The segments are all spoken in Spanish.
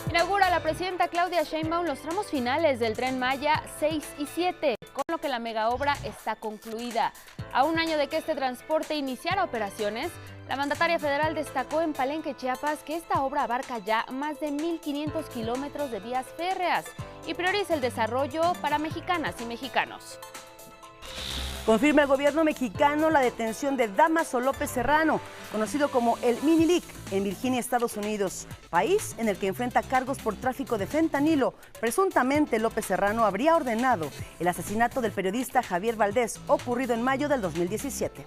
Inaugura la presidenta Claudia Sheinbaum los tramos finales del Tren Maya 6 y 7, con lo que la megaobra está concluida. A un año de que este transporte iniciara operaciones, la mandataria federal destacó en Palenque, Chiapas, que esta obra abarca ya más de 1,500 kilómetros de vías férreas y prioriza el desarrollo para mexicanas y mexicanos. Confirma el gobierno mexicano la detención de Dámaso López Serrano, conocido como el Minilic, en Virginia, Estados Unidos, país en el que enfrenta cargos por tráfico de fentanilo. Presuntamente, López Serrano habría ordenado el asesinato del periodista Javier Valdés, ocurrido en mayo del 2017.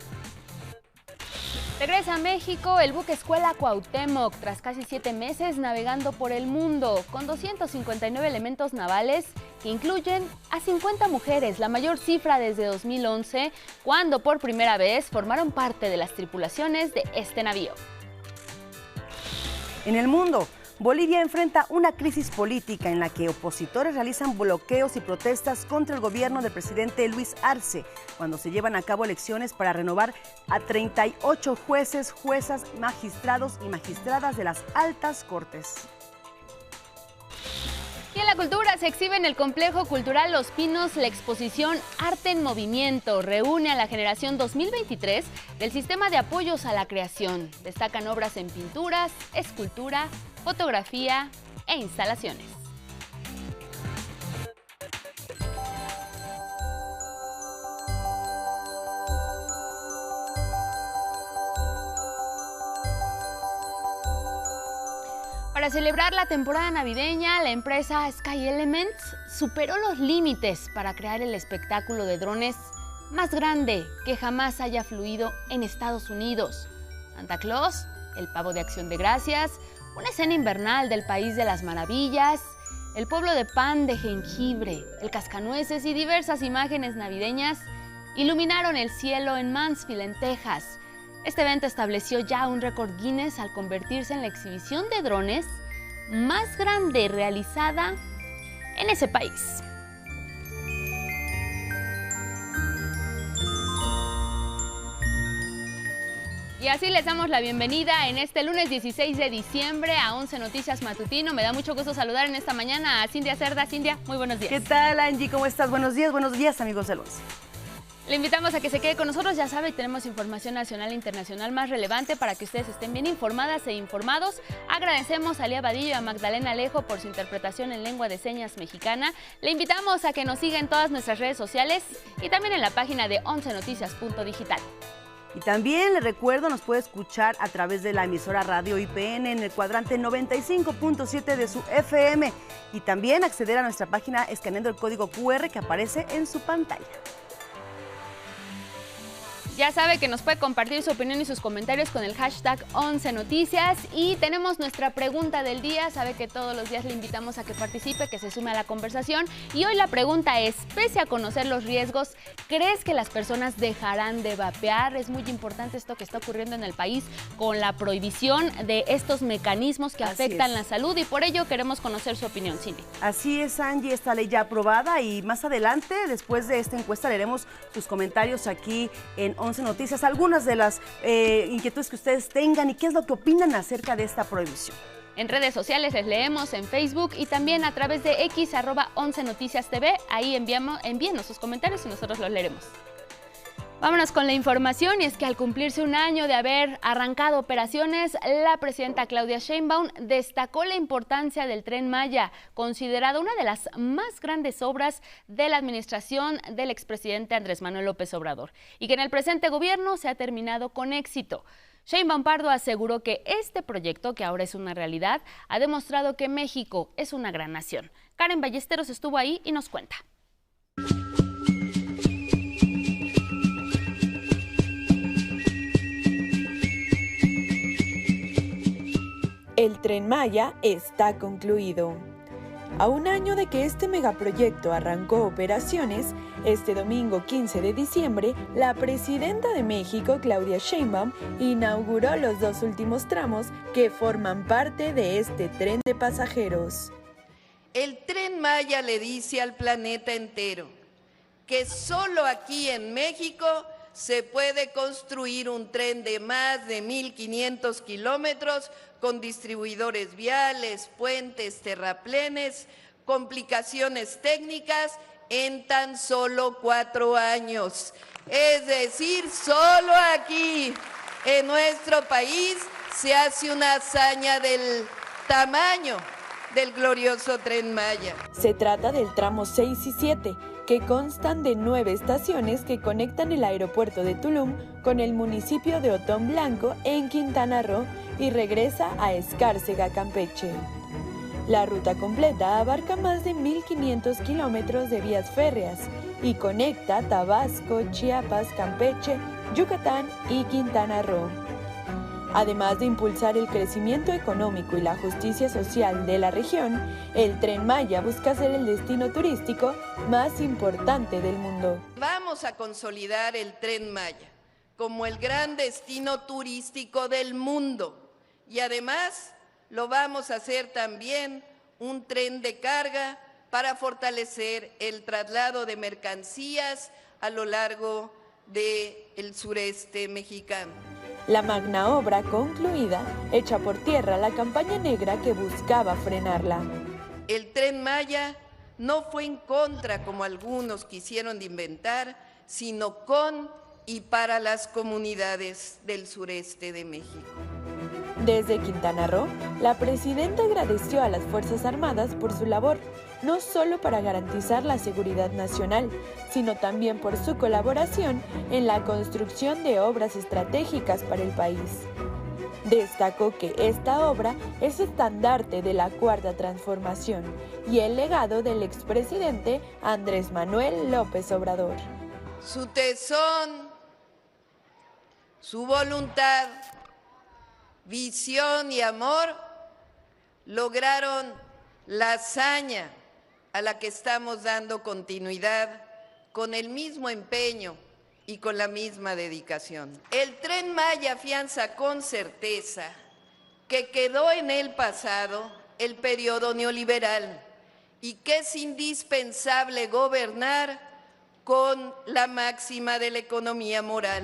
Regresa a México el buque escuela Cuauhtémoc, tras casi 7 meses navegando por el mundo, con 259 elementos navales que incluyen a 50 mujeres, la mayor cifra desde 2011, cuando por primera vez formaron parte de las tripulaciones de este navío. En el mundo, Bolivia enfrenta una crisis política en la que opositores realizan bloqueos y protestas contra el gobierno del presidente Luis Arce, cuando se llevan a cabo elecciones para renovar a 38 jueces, juezas, magistrados y magistradas de las altas cortes. Y en la cultura se exhibe en el Complejo Cultural Los Pinos la exposición Arte en Movimiento. Reúne a la generación 2023 del Sistema de Apoyos a la Creación. Destacan obras en pinturas, escultura, fotografía e instalaciones. Para celebrar la temporada navideña, la empresa Sky Elements superó los límites para crear el espectáculo de drones más grande que jamás haya fluido en Estados Unidos. Santa Claus, el pavo de Acción de Gracias, una escena invernal del País de las Maravillas, el pueblo de pan de jengibre, el cascanueces y diversas imágenes navideñas iluminaron el cielo en Mansfield, en Texas. Este evento estableció ya un récord Guinness al convertirse en la exhibición de drones más grande realizada en ese país. Y así les damos la bienvenida en este lunes 16 de diciembre a 11 Noticias Matutino. Me da mucho gusto saludar en esta mañana a Cintia Cerda. Cintia, muy buenos días. ¿Qué tal, Angie? ¿Cómo estás? Buenos días, amigos del 11. Le invitamos a que se quede con nosotros, ya sabe, tenemos información nacional e internacional más relevante para que ustedes estén bien informadas e informados. Agradecemos a Lía Vadillo y a Magdalena Alejo por su interpretación en lengua de señas mexicana. Le invitamos a que nos siga en todas nuestras redes sociales y también en la página de 11noticias.digital. Y también le recuerdo, nos puede escuchar a través de la emisora Radio IPN en el cuadrante 95.7 de su FM y también acceder a nuestra página escaneando el código QR que aparece en su pantalla. Ya sabe que nos puede compartir su opinión y sus comentarios con el hashtag 11 Noticias y tenemos nuestra pregunta del día. Sabe que todos los días le invitamos a que participe, que se sume a la conversación y hoy la pregunta es, pese a conocer los riesgos, ¿crees que las personas dejarán de vapear? Es muy importante esto que está ocurriendo en el país con la prohibición de estos mecanismos que afectan la salud y por ello queremos conocer su opinión, Cindy. Así es, Angie, esta ley ya aprobada y más adelante, después de esta encuesta, leeremos sus comentarios aquí en 11 Noticias, algunas de las inquietudes que ustedes tengan y qué es lo que opinan acerca de esta prohibición. En redes sociales les leemos, en Facebook y también a través de X, @11 Noticias TV. Ahí envíenos sus comentarios y nosotros los leeremos. Vámonos con la información y es que al cumplirse un año de haber arrancado operaciones, la presidenta Claudia Sheinbaum destacó la importancia del Tren Maya, considerado una de las más grandes obras de la administración del expresidente Andrés Manuel López Obrador y que en el presente gobierno se ha terminado con éxito. Sheinbaum Pardo aseguró que este proyecto, que ahora es una realidad, ha demostrado que México es una gran nación. Karen Ballesteros estuvo ahí y nos cuenta. El Tren Maya está concluido. A un año de que este megaproyecto arrancó operaciones, este domingo 15 de diciembre, la presidenta de México, Claudia Sheinbaum, inauguró los 2 últimos tramos que forman parte de este tren de pasajeros. El Tren Maya le dice al planeta entero que solo aquí en México se puede construir un tren de más de 1.500 kilómetros con distribuidores viales, puentes, terraplenes, complicaciones técnicas en tan solo 4 años. Es decir, solo aquí en nuestro país se hace una hazaña del tamaño del glorioso Tren Maya. Se trata del tramo 6 y 7, que constan de 9 estaciones que conectan el aeropuerto de Tulum con el municipio de Otón Blanco en Quintana Roo y regresa a Escárcega, Campeche. La ruta completa abarca más de 1.500 kilómetros de vías férreas y conecta Tabasco, Chiapas, Campeche, Yucatán y Quintana Roo. Además de impulsar el crecimiento económico y la justicia social de la región, el Tren Maya busca ser el destino turístico más importante del mundo. Vamos a consolidar el Tren Maya como el gran destino turístico del mundo y además lo vamos a hacer también un tren de carga para fortalecer el traslado de mercancías a lo largo del sureste mexicano. La magna obra concluida echa por tierra la campaña negra que buscaba frenarla. El Tren Maya no fue en contra, como algunos quisieron de inventar, sino con y para las comunidades del sureste de México. Desde Quintana Roo, la presidenta agradeció a las Fuerzas Armadas por su labor, no solo para garantizar la seguridad nacional, sino también por su colaboración en la construcción de obras estratégicas para el país. Destacó que esta obra es estandarte de la Cuarta Transformación y el legado del expresidente Andrés Manuel López Obrador. Su tesón, su voluntad, visión y amor lograron la hazaña a la que estamos dando continuidad con el mismo empeño y con la misma dedicación. El Tren Maya afianza con certeza que quedó en el pasado el periodo neoliberal y que es indispensable gobernar con la máxima de la economía moral.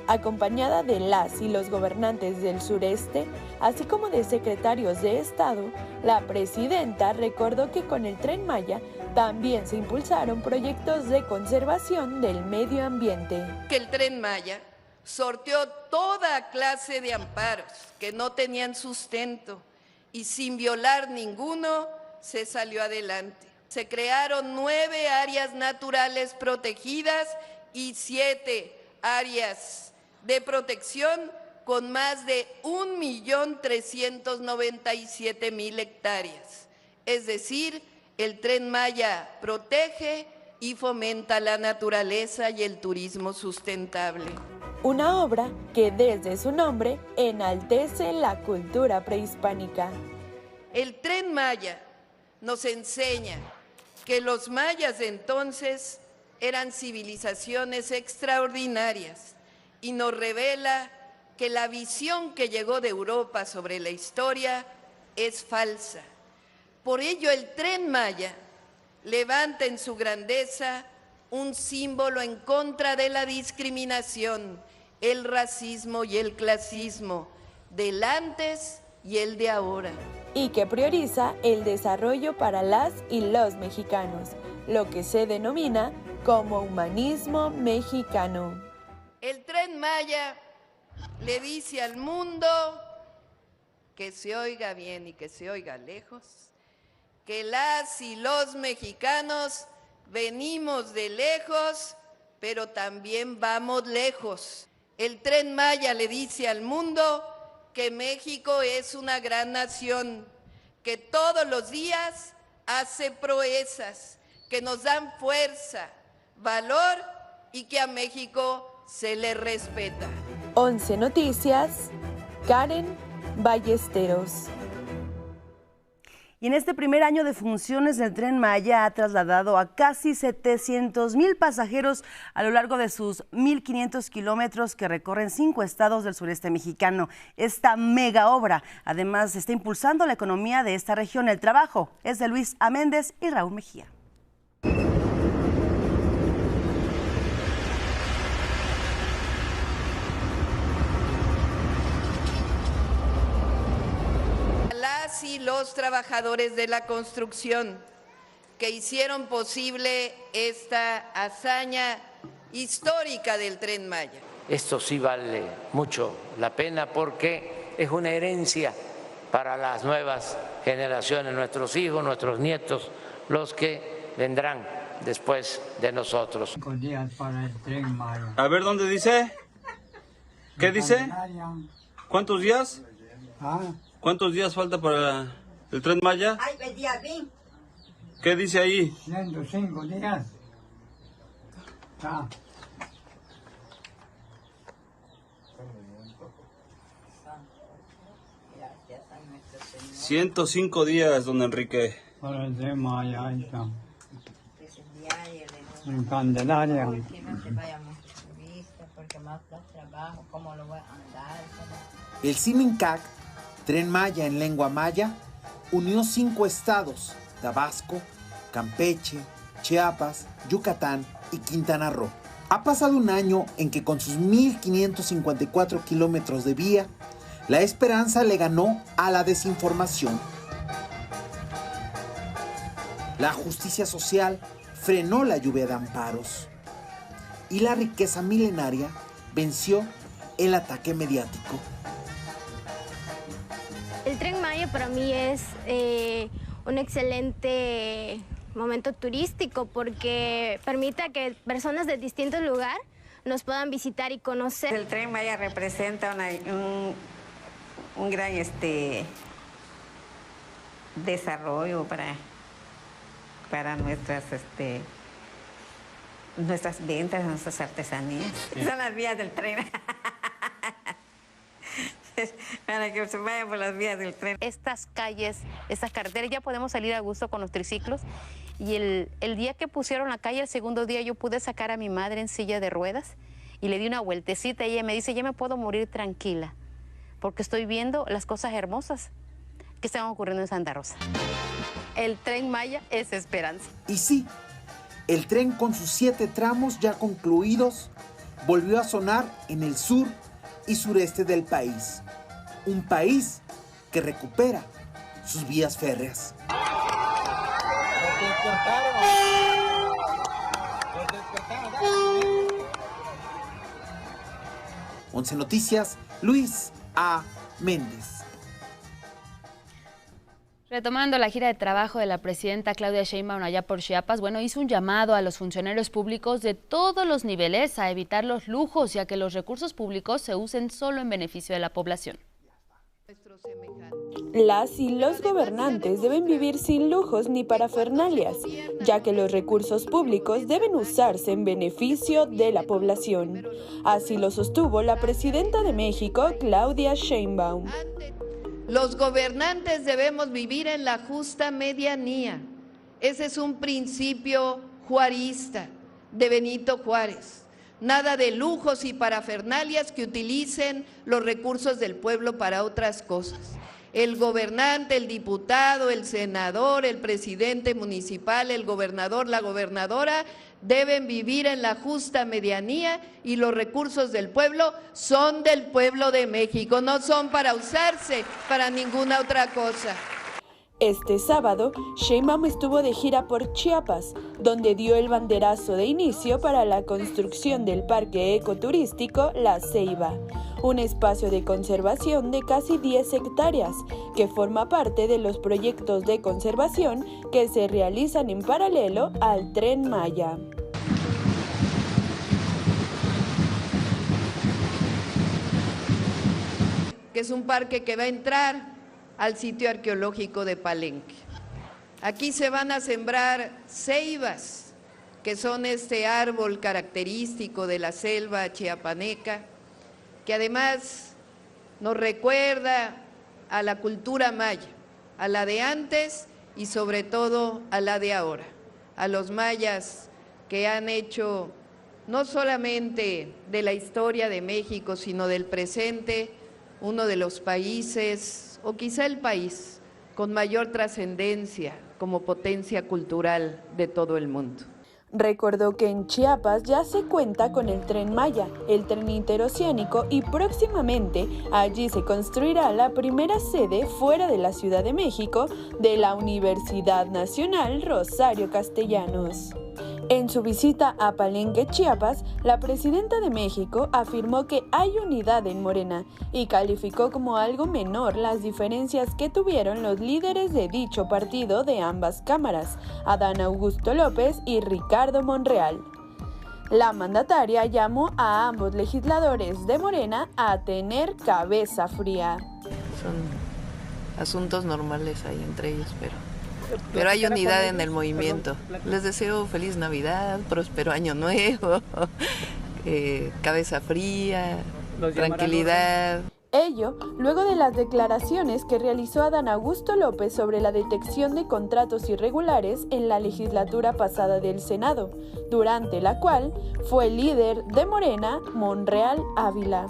Acompañada de las y los gobernantes del sureste, así como de secretarios de Estado, la presidenta recordó que con el Tren Maya también se impulsaron proyectos de conservación del medio ambiente. Que el Tren Maya sorteó toda clase de amparos que no tenían sustento y sin violar ninguno se salió adelante. Se crearon 9 áreas naturales protegidas y 7 áreas de protección con más de 1.397.000 hectáreas. Es decir, el Tren Maya protege y fomenta la naturaleza y el turismo sustentable. Una obra que desde su nombre enaltece la cultura prehispánica. El Tren Maya nos enseña que los mayas de entonces eran civilizaciones extraordinarias y nos revela que la visión que llegó de Europa sobre la historia es falsa. Por ello, el Tren Maya levanta en su grandeza un símbolo en contra de la discriminación, el racismo y el clasismo, del antes y el de ahora. Y que prioriza el desarrollo para las y los mexicanos, lo que se denomina como humanismo mexicano. El Tren Maya le dice al mundo, que se oiga bien y que se oiga lejos, que las y los mexicanos venimos de lejos, pero también vamos lejos. El Tren Maya le dice al mundo que México es una gran nación, que todos los días hace proezas, que nos dan fuerza, valor y que a México se le respeta. 11 Noticias, Karen Ballesteros. Y en este primer año de funciones, el Tren Maya ha trasladado a casi 700,000 pasajeros a lo largo de sus 1,500 kilómetros que recorren 5 estados del sureste mexicano. Esta mega obra, además, está impulsando la economía de esta región. El trabajo es de Luis A. Méndez y Raúl Mejía. Y los trabajadores de la construcción que hicieron posible esta hazaña histórica del Tren Maya. Esto sí vale mucho la pena porque es una herencia para las nuevas generaciones, nuestros hijos, nuestros nietos, los que vendrán después de nosotros. 5 días para el Tren Maya. A ver, ¿dónde dice? ¿Qué dice? ¿Cuántos días? ¿Cuántos días falta para el Tren Maya? ¿Qué dice ahí? 105 días. 105 días, don Enrique. Para el Tren Maya, ahí está. En Candelaria. El Simincac, Tren Maya en lengua maya, unió 5 estados: Tabasco, Campeche, Chiapas, Yucatán y Quintana Roo. Ha pasado un año en que con sus 1,554 kilómetros de vía, la esperanza le ganó a la desinformación. La justicia social frenó la lluvia de amparos y la riqueza milenaria venció el ataque mediático. El Tren Maya para mí es un excelente momento turístico porque permite que personas de distintos lugares nos puedan visitar y conocer. El Tren Maya representa un gran desarrollo para nuestras ventas, nuestras artesanías. Sí. Son las vías del tren. Para que se vayan por las vías del tren. Estas calles, estas carreteras, ya podemos salir a gusto con los triciclos. Y el día que pusieron la calle, el segundo día, yo pude sacar a mi madre en silla de ruedas y le di una vueltecita y ella me dice, ya me puedo morir tranquila, porque estoy viendo las cosas hermosas que están ocurriendo en Santa Rosa. El Tren Maya es esperanza. Y sí, el tren con sus 7 tramos ya concluidos volvió a sonar en el sur y sureste del país. Un país que recupera sus vías férreas. 11 Noticias, Luis A. Méndez. Retomando la gira de trabajo de la presidenta Claudia Sheinbaum allá por Chiapas, hizo un llamado a los funcionarios públicos de todos los niveles a evitar los lujos y a que los recursos públicos se usen solo en beneficio de la población. Las y los gobernantes deben vivir sin lujos ni parafernalias, ya que los recursos públicos deben usarse en beneficio de la población. Así lo sostuvo la presidenta de México, Claudia Sheinbaum. Los gobernantes debemos vivir en la justa medianía. Ese es un principio juarista de Benito Juárez. Nada de lujos y parafernalias que utilicen los recursos del pueblo para otras cosas. El gobernante, el diputado, el senador, el presidente municipal, el gobernador, la gobernadora deben vivir en la justa medianía y los recursos del pueblo son del pueblo de México, no son para usarse para ninguna otra cosa. Este sábado, Sheinbaum estuvo de gira por Chiapas, donde dio el banderazo de inicio para la construcción del parque ecoturístico La Ceiba, un espacio de conservación de casi 10 hectáreas, que forma parte de los proyectos de conservación que se realizan en paralelo al Tren Maya. Que es un parque que va a entrar al sitio arqueológico de Palenque. Aquí se van a sembrar ceibas, que son este árbol característico de la selva chiapaneca, que además nos recuerda a la cultura maya. a la de antes y sobre todo a la de ahora, a los mayas que han hecho no solamente de la historia de México, sino del presente, uno de los países, o quizá el país, con mayor trascendencia como potencia cultural de todo el mundo. Recordó que en Chiapas ya se cuenta con el Tren Maya, el tren interoceánico, y próximamente allí se construirá la primera sede fuera de la Ciudad de México de la Universidad Nacional Rosario Castellanos. En su visita a Palenque, Chiapas, la presidenta de México afirmó que hay unidad en Morena y calificó como algo menor las diferencias que tuvieron los líderes de dicho partido de ambas cámaras, Adán Augusto López y Ricardo Monreal. La mandataria llamó a ambos legisladores de Morena a tener cabeza fría. Son asuntos normales ahí entre ellos, pero hay unidad en el movimiento. Les deseo feliz Navidad, próspero año nuevo, cabeza fría, tranquilidad. Ello luego de las declaraciones que realizó Adán Augusto López sobre la detección de contratos irregulares en la legislatura pasada del Senado, durante la cual fue líder de Morena, Monreal Ávila.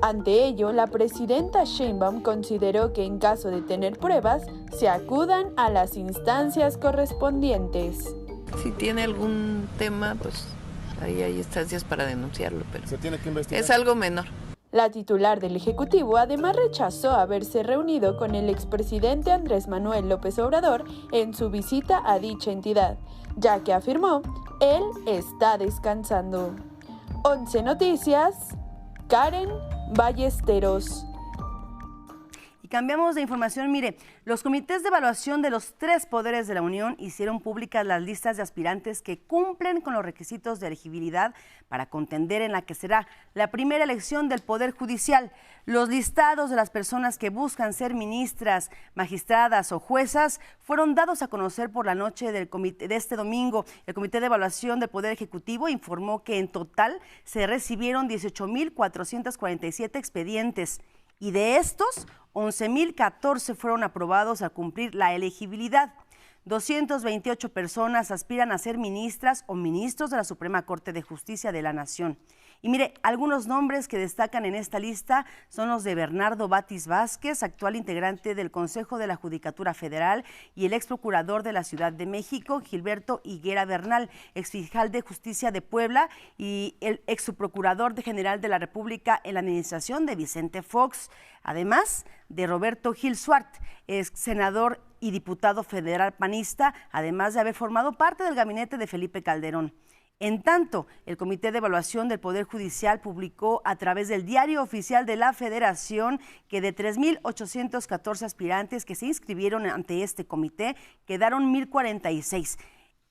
Ante ello, la presidenta Sheinbaum consideró que en caso de tener pruebas, se acudan a las instancias correspondientes. Si tiene algún tema, pues ahí hay instancias para denunciarlo, pero se tiene que investigar. Es algo menor. La titular del Ejecutivo además rechazó haberse reunido con el expresidente Andrés Manuel López Obrador en su visita a dicha entidad, ya que afirmó, él está descansando. 11 Noticias, Karen Ballesteros. Y cambiamos de información. Mire, los comités de evaluación de los 3 poderes de la Unión hicieron públicas las listas de aspirantes que cumplen con los requisitos de elegibilidad para contender en la que será la primera elección del Poder Judicial. Los listados de las personas que buscan ser ministras, magistradas o juezas fueron dados a conocer por la noche de este domingo. El Comité de Evaluación del Poder Ejecutivo informó que en total se recibieron 18,447 expedientes y de estos, 11,014 fueron aprobados al cumplir la elegibilidad. 228 personas aspiran a ser ministras o ministros de la Suprema Corte de Justicia de la Nación. Y mire, algunos nombres que destacan en esta lista son los de Bernardo Batis Vázquez, actual integrante del Consejo de la Judicatura Federal, y el ex procurador de la Ciudad de México, Gilberto Higuera Bernal, exfiscal de Justicia de Puebla y el ex subprocurador general de la República en la administración de Vicente Fox, además de Roberto Gil Suart, ex senador y diputado federal panista, además de haber formado parte del gabinete de Felipe Calderón. En tanto, el Comité de Evaluación del Poder Judicial publicó a través del Diario Oficial de la Federación que de 3,814 aspirantes que se inscribieron ante este comité, quedaron 1,046.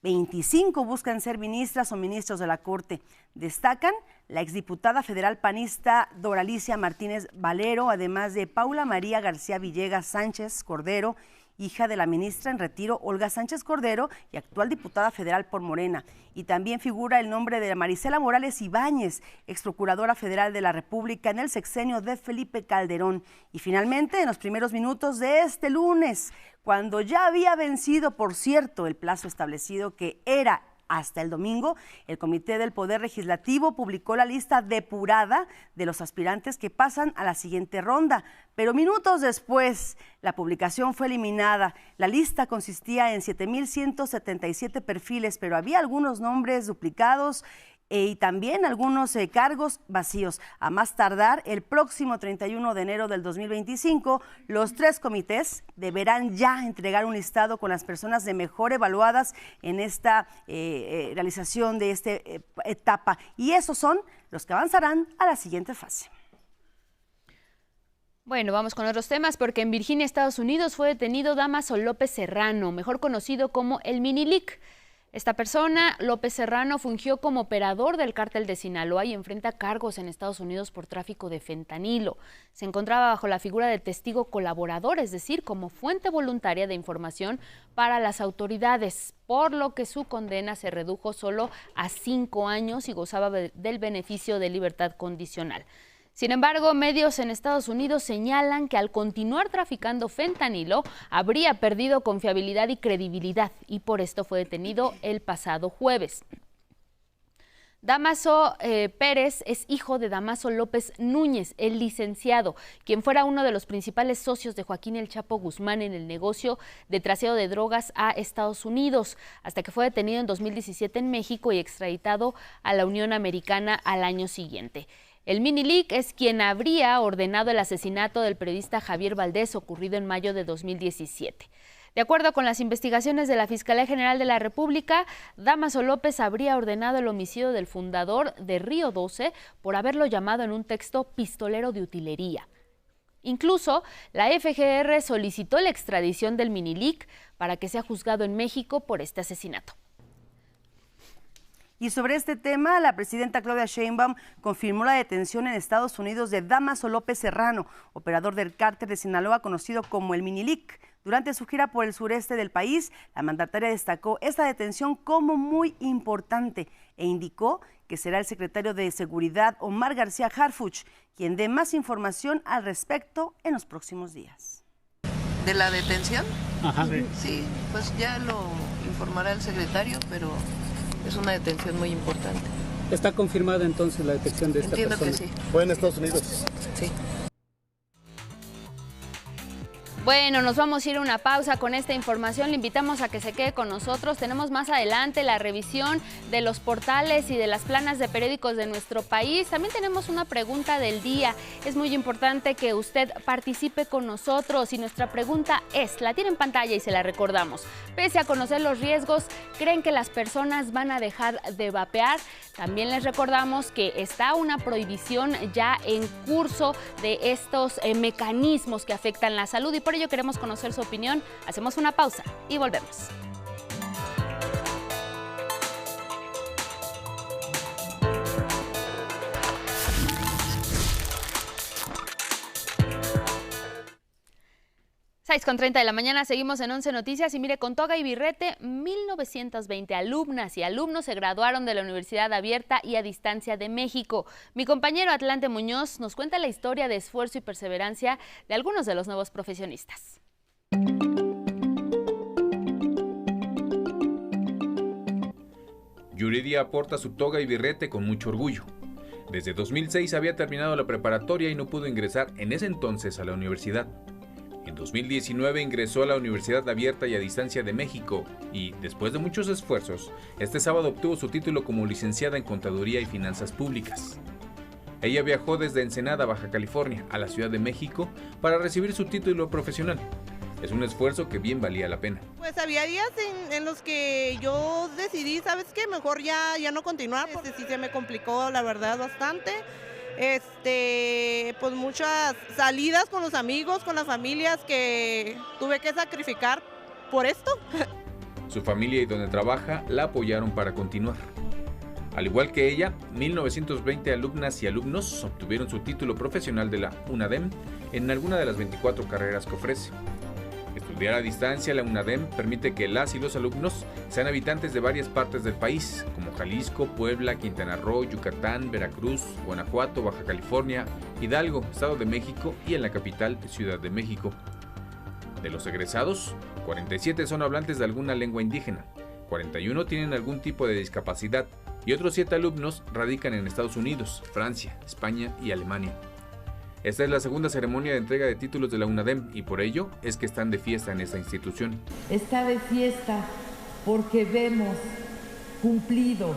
25 buscan ser ministras o ministros de la Corte. Destacan la exdiputada federal panista Doralicia Martínez Valero, además de Paula María García Villegas Sánchez Cordero, hija de la ministra en retiro Olga Sánchez Cordero y actual diputada federal por Morena. Y también figura el nombre de Marisela Morales Ibáñez, exprocuradora federal de la República en el sexenio de Felipe Calderón. Y finalmente, en los primeros minutos de este lunes, cuando ya había vencido, por cierto, el plazo establecido que era hasta el domingo, el Comité del Poder Legislativo publicó la lista depurada de los aspirantes que pasan a la siguiente ronda. Pero minutos después, la publicación fue eliminada. La lista consistía en 7,177 perfiles, pero había algunos nombres duplicados y también algunos cargos vacíos. A más tardar, el próximo 31 de enero del 2025, los 3 comités deberán ya entregar un listado con las personas de mejor evaluadas en esta realización de esta etapa. Y esos son los que avanzarán a la siguiente fase. Bueno, vamos con otros temas porque en Virginia, Estados Unidos, fue detenido Dámaso López Serrano, mejor conocido como el Minilic. Esta persona, López Serrano, fungió como operador del cártel de Sinaloa y enfrenta cargos en Estados Unidos por tráfico de fentanilo. Se encontraba bajo la figura de testigo colaborador, es decir, como fuente voluntaria de información para las autoridades, por lo que su condena se redujo solo a 5 años y gozaba del beneficio de libertad condicional. Sin embargo, medios en Estados Unidos señalan que al continuar traficando fentanilo, habría perdido confiabilidad y credibilidad, y por esto fue detenido el pasado jueves. Damaso Pérez es hijo de Damaso López Núñez, el licenciado, quien fuera uno de los principales socios de Joaquín El Chapo Guzmán en el negocio de trasiego de drogas a Estados Unidos, hasta que fue detenido en 2017 en México y extraditado a la Unión Americana al año siguiente. El Minilic es quien habría ordenado el asesinato del periodista Javier Valdés, ocurrido en mayo de 2017. De acuerdo con las investigaciones de la Fiscalía General de la República, Damaso López habría ordenado el homicidio del fundador de Río 12 por haberlo llamado en un texto pistolero de utilería. Incluso, la FGR solicitó la extradición del Minilic para que sea juzgado en México por este asesinato. Y sobre este tema, la presidenta Claudia Sheinbaum confirmó la detención en Estados Unidos de Damaso López Serrano, operador del cártel de Sinaloa conocido como el Minilic. Durante su gira por el sureste del país, la mandataria destacó esta detención como muy importante e indicó que será el secretario de Seguridad, Omar García Harfuch, quien dé más información al respecto en los próximos días. ¿De la detención? Ajá. Sí, pues ya lo informará el secretario, pero es una detención muy importante. ¿Está confirmada entonces la detección de esta persona? Entiendo que sí. ¿Fue en Estados Unidos? Sí. Bueno, nos vamos a ir a una pausa con esta información. Le invitamos a que se quede con nosotros. Tenemos más adelante la revisión de los portales y de las planas de periódicos de nuestro país. También tenemos una pregunta del día. Es muy importante que usted participe con nosotros y nuestra pregunta es, la tiene en pantalla y se la recordamos. Pese a conocer los riesgos, ¿creen que las personas van a dejar de vapear? También les recordamos que está una prohibición ya en curso de estos mecanismos que afectan la salud y por ello queremos conocer su opinión. Hacemos una pausa y volvemos. Con 30 de la mañana, seguimos en 11 Noticias y mire, con toga y birrete, 1920 alumnas y alumnos se graduaron de la Universidad Abierta y a Distancia de México. Mi compañero Atlante Muñoz nos cuenta la historia de esfuerzo y perseverancia de algunos de los nuevos profesionistas. Yuridia aporta su toga y birrete con mucho orgullo. Desde 2006 había terminado la preparatoria y no pudo ingresar en ese entonces a la universidad. En 2019 ingresó a la Universidad Abierta y a Distancia de México y, después de muchos esfuerzos, este sábado obtuvo su título como licenciada en Contaduría y Finanzas Públicas. Ella viajó desde Ensenada, Baja California, a la Ciudad de México para recibir su título profesional. Es un esfuerzo que bien valía la pena. Pues había días en los que yo decidí, ¿sabes qué? Mejor ya no continuar, porque sí se me complicó, la verdad, bastante. Pues muchas salidas con los amigos, con las familias que tuve que sacrificar por esto. Su familia y donde trabaja la apoyaron para continuar. Al igual que ella, 1920 alumnas y alumnos obtuvieron su título profesional de la UNADEM en alguna de las 24 carreras que ofrece. Estudiar a distancia, la UNADEM permite que las y los alumnos sean habitantes de varias partes del país, como Jalisco, Puebla, Quintana Roo, Yucatán, Veracruz, Guanajuato, Baja California, Hidalgo, Estado de México y en la capital, Ciudad de México. De los egresados, 47 son hablantes de alguna lengua indígena, 41 tienen algún tipo de discapacidad y otros 7 alumnos radican en Estados Unidos, Francia, España y Alemania. Esta es la segunda ceremonia de entrega de títulos de la UNADEM y por ello es que están de fiesta en esta institución. Está de fiesta porque vemos cumplido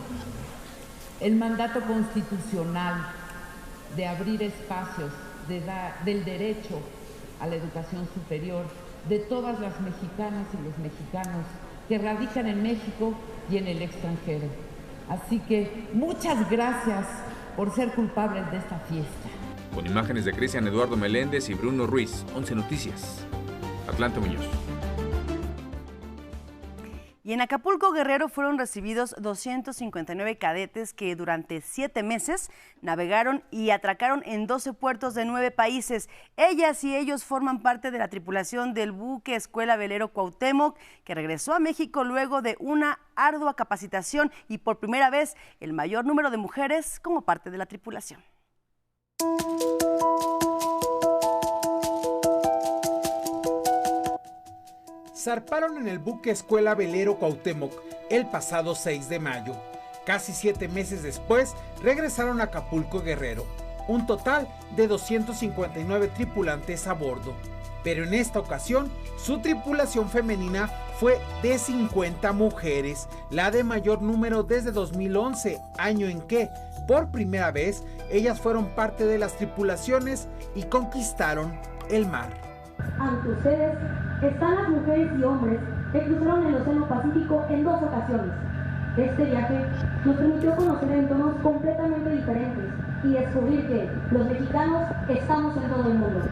el mandato constitucional de abrir espacios, del derecho a la educación superior de todas las mexicanas y los mexicanos que radican en México y en el extranjero. Así que muchas gracias por ser culpables de esta fiesta. Con imágenes de Cristian Eduardo Meléndez y Bruno Ruiz, 11 Noticias. Atlante Muñoz. Y en Acapulco, Guerrero, fueron recibidos 259 cadetes que durante 7 meses navegaron y atracaron en 12 puertos de 9 países. Ellas y ellos forman parte de la tripulación del buque Escuela Velero Cuauhtémoc, que regresó a México luego de una ardua capacitación y por primera vez el mayor número de mujeres como parte de la tripulación. zarparon en el buque Escuela Velero Cuauhtémoc el pasado 6 de mayo. Casi 7 meses después, regresaron a Acapulco, Guerrero. Un total de 259 tripulantes a bordo. Pero en esta ocasión, su tripulación femenina fue de 50 mujeres, la de mayor número desde 2011, año en que, por primera vez, ellas fueron parte de las tripulaciones y conquistaron el mar. Ante ustedes están las mujeres y hombres que cruzaron el Océano Pacífico en 2 ocasiones. Este viaje nos permitió conocer entornos completamente diferentes y descubrir que los mexicanos estamos en todo el mundo.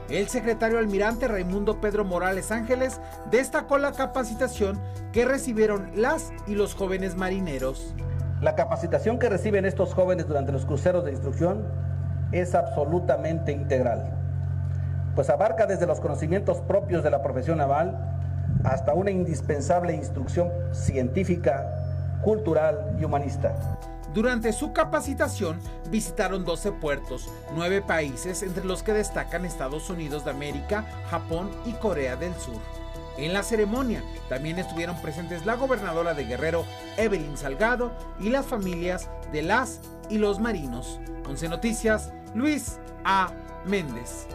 El secretario almirante Raimundo Pedro Morales Ángeles destacó la capacitación que recibieron las y los jóvenes marineros. La capacitación que reciben estos jóvenes durante los cruceros de instrucción es absolutamente integral, pues abarca desde los conocimientos propios de la profesión naval hasta una indispensable instrucción científica, cultural y humanista. Durante su capacitación visitaron 12 puertos, 9 países, entre los que destacan Estados Unidos de América, Japón y Corea del Sur. En la ceremonia también estuvieron presentes la gobernadora de Guerrero, Evelyn Salgado, y las familias de las y los marinos. 11 Noticias, Luis A. Méndez.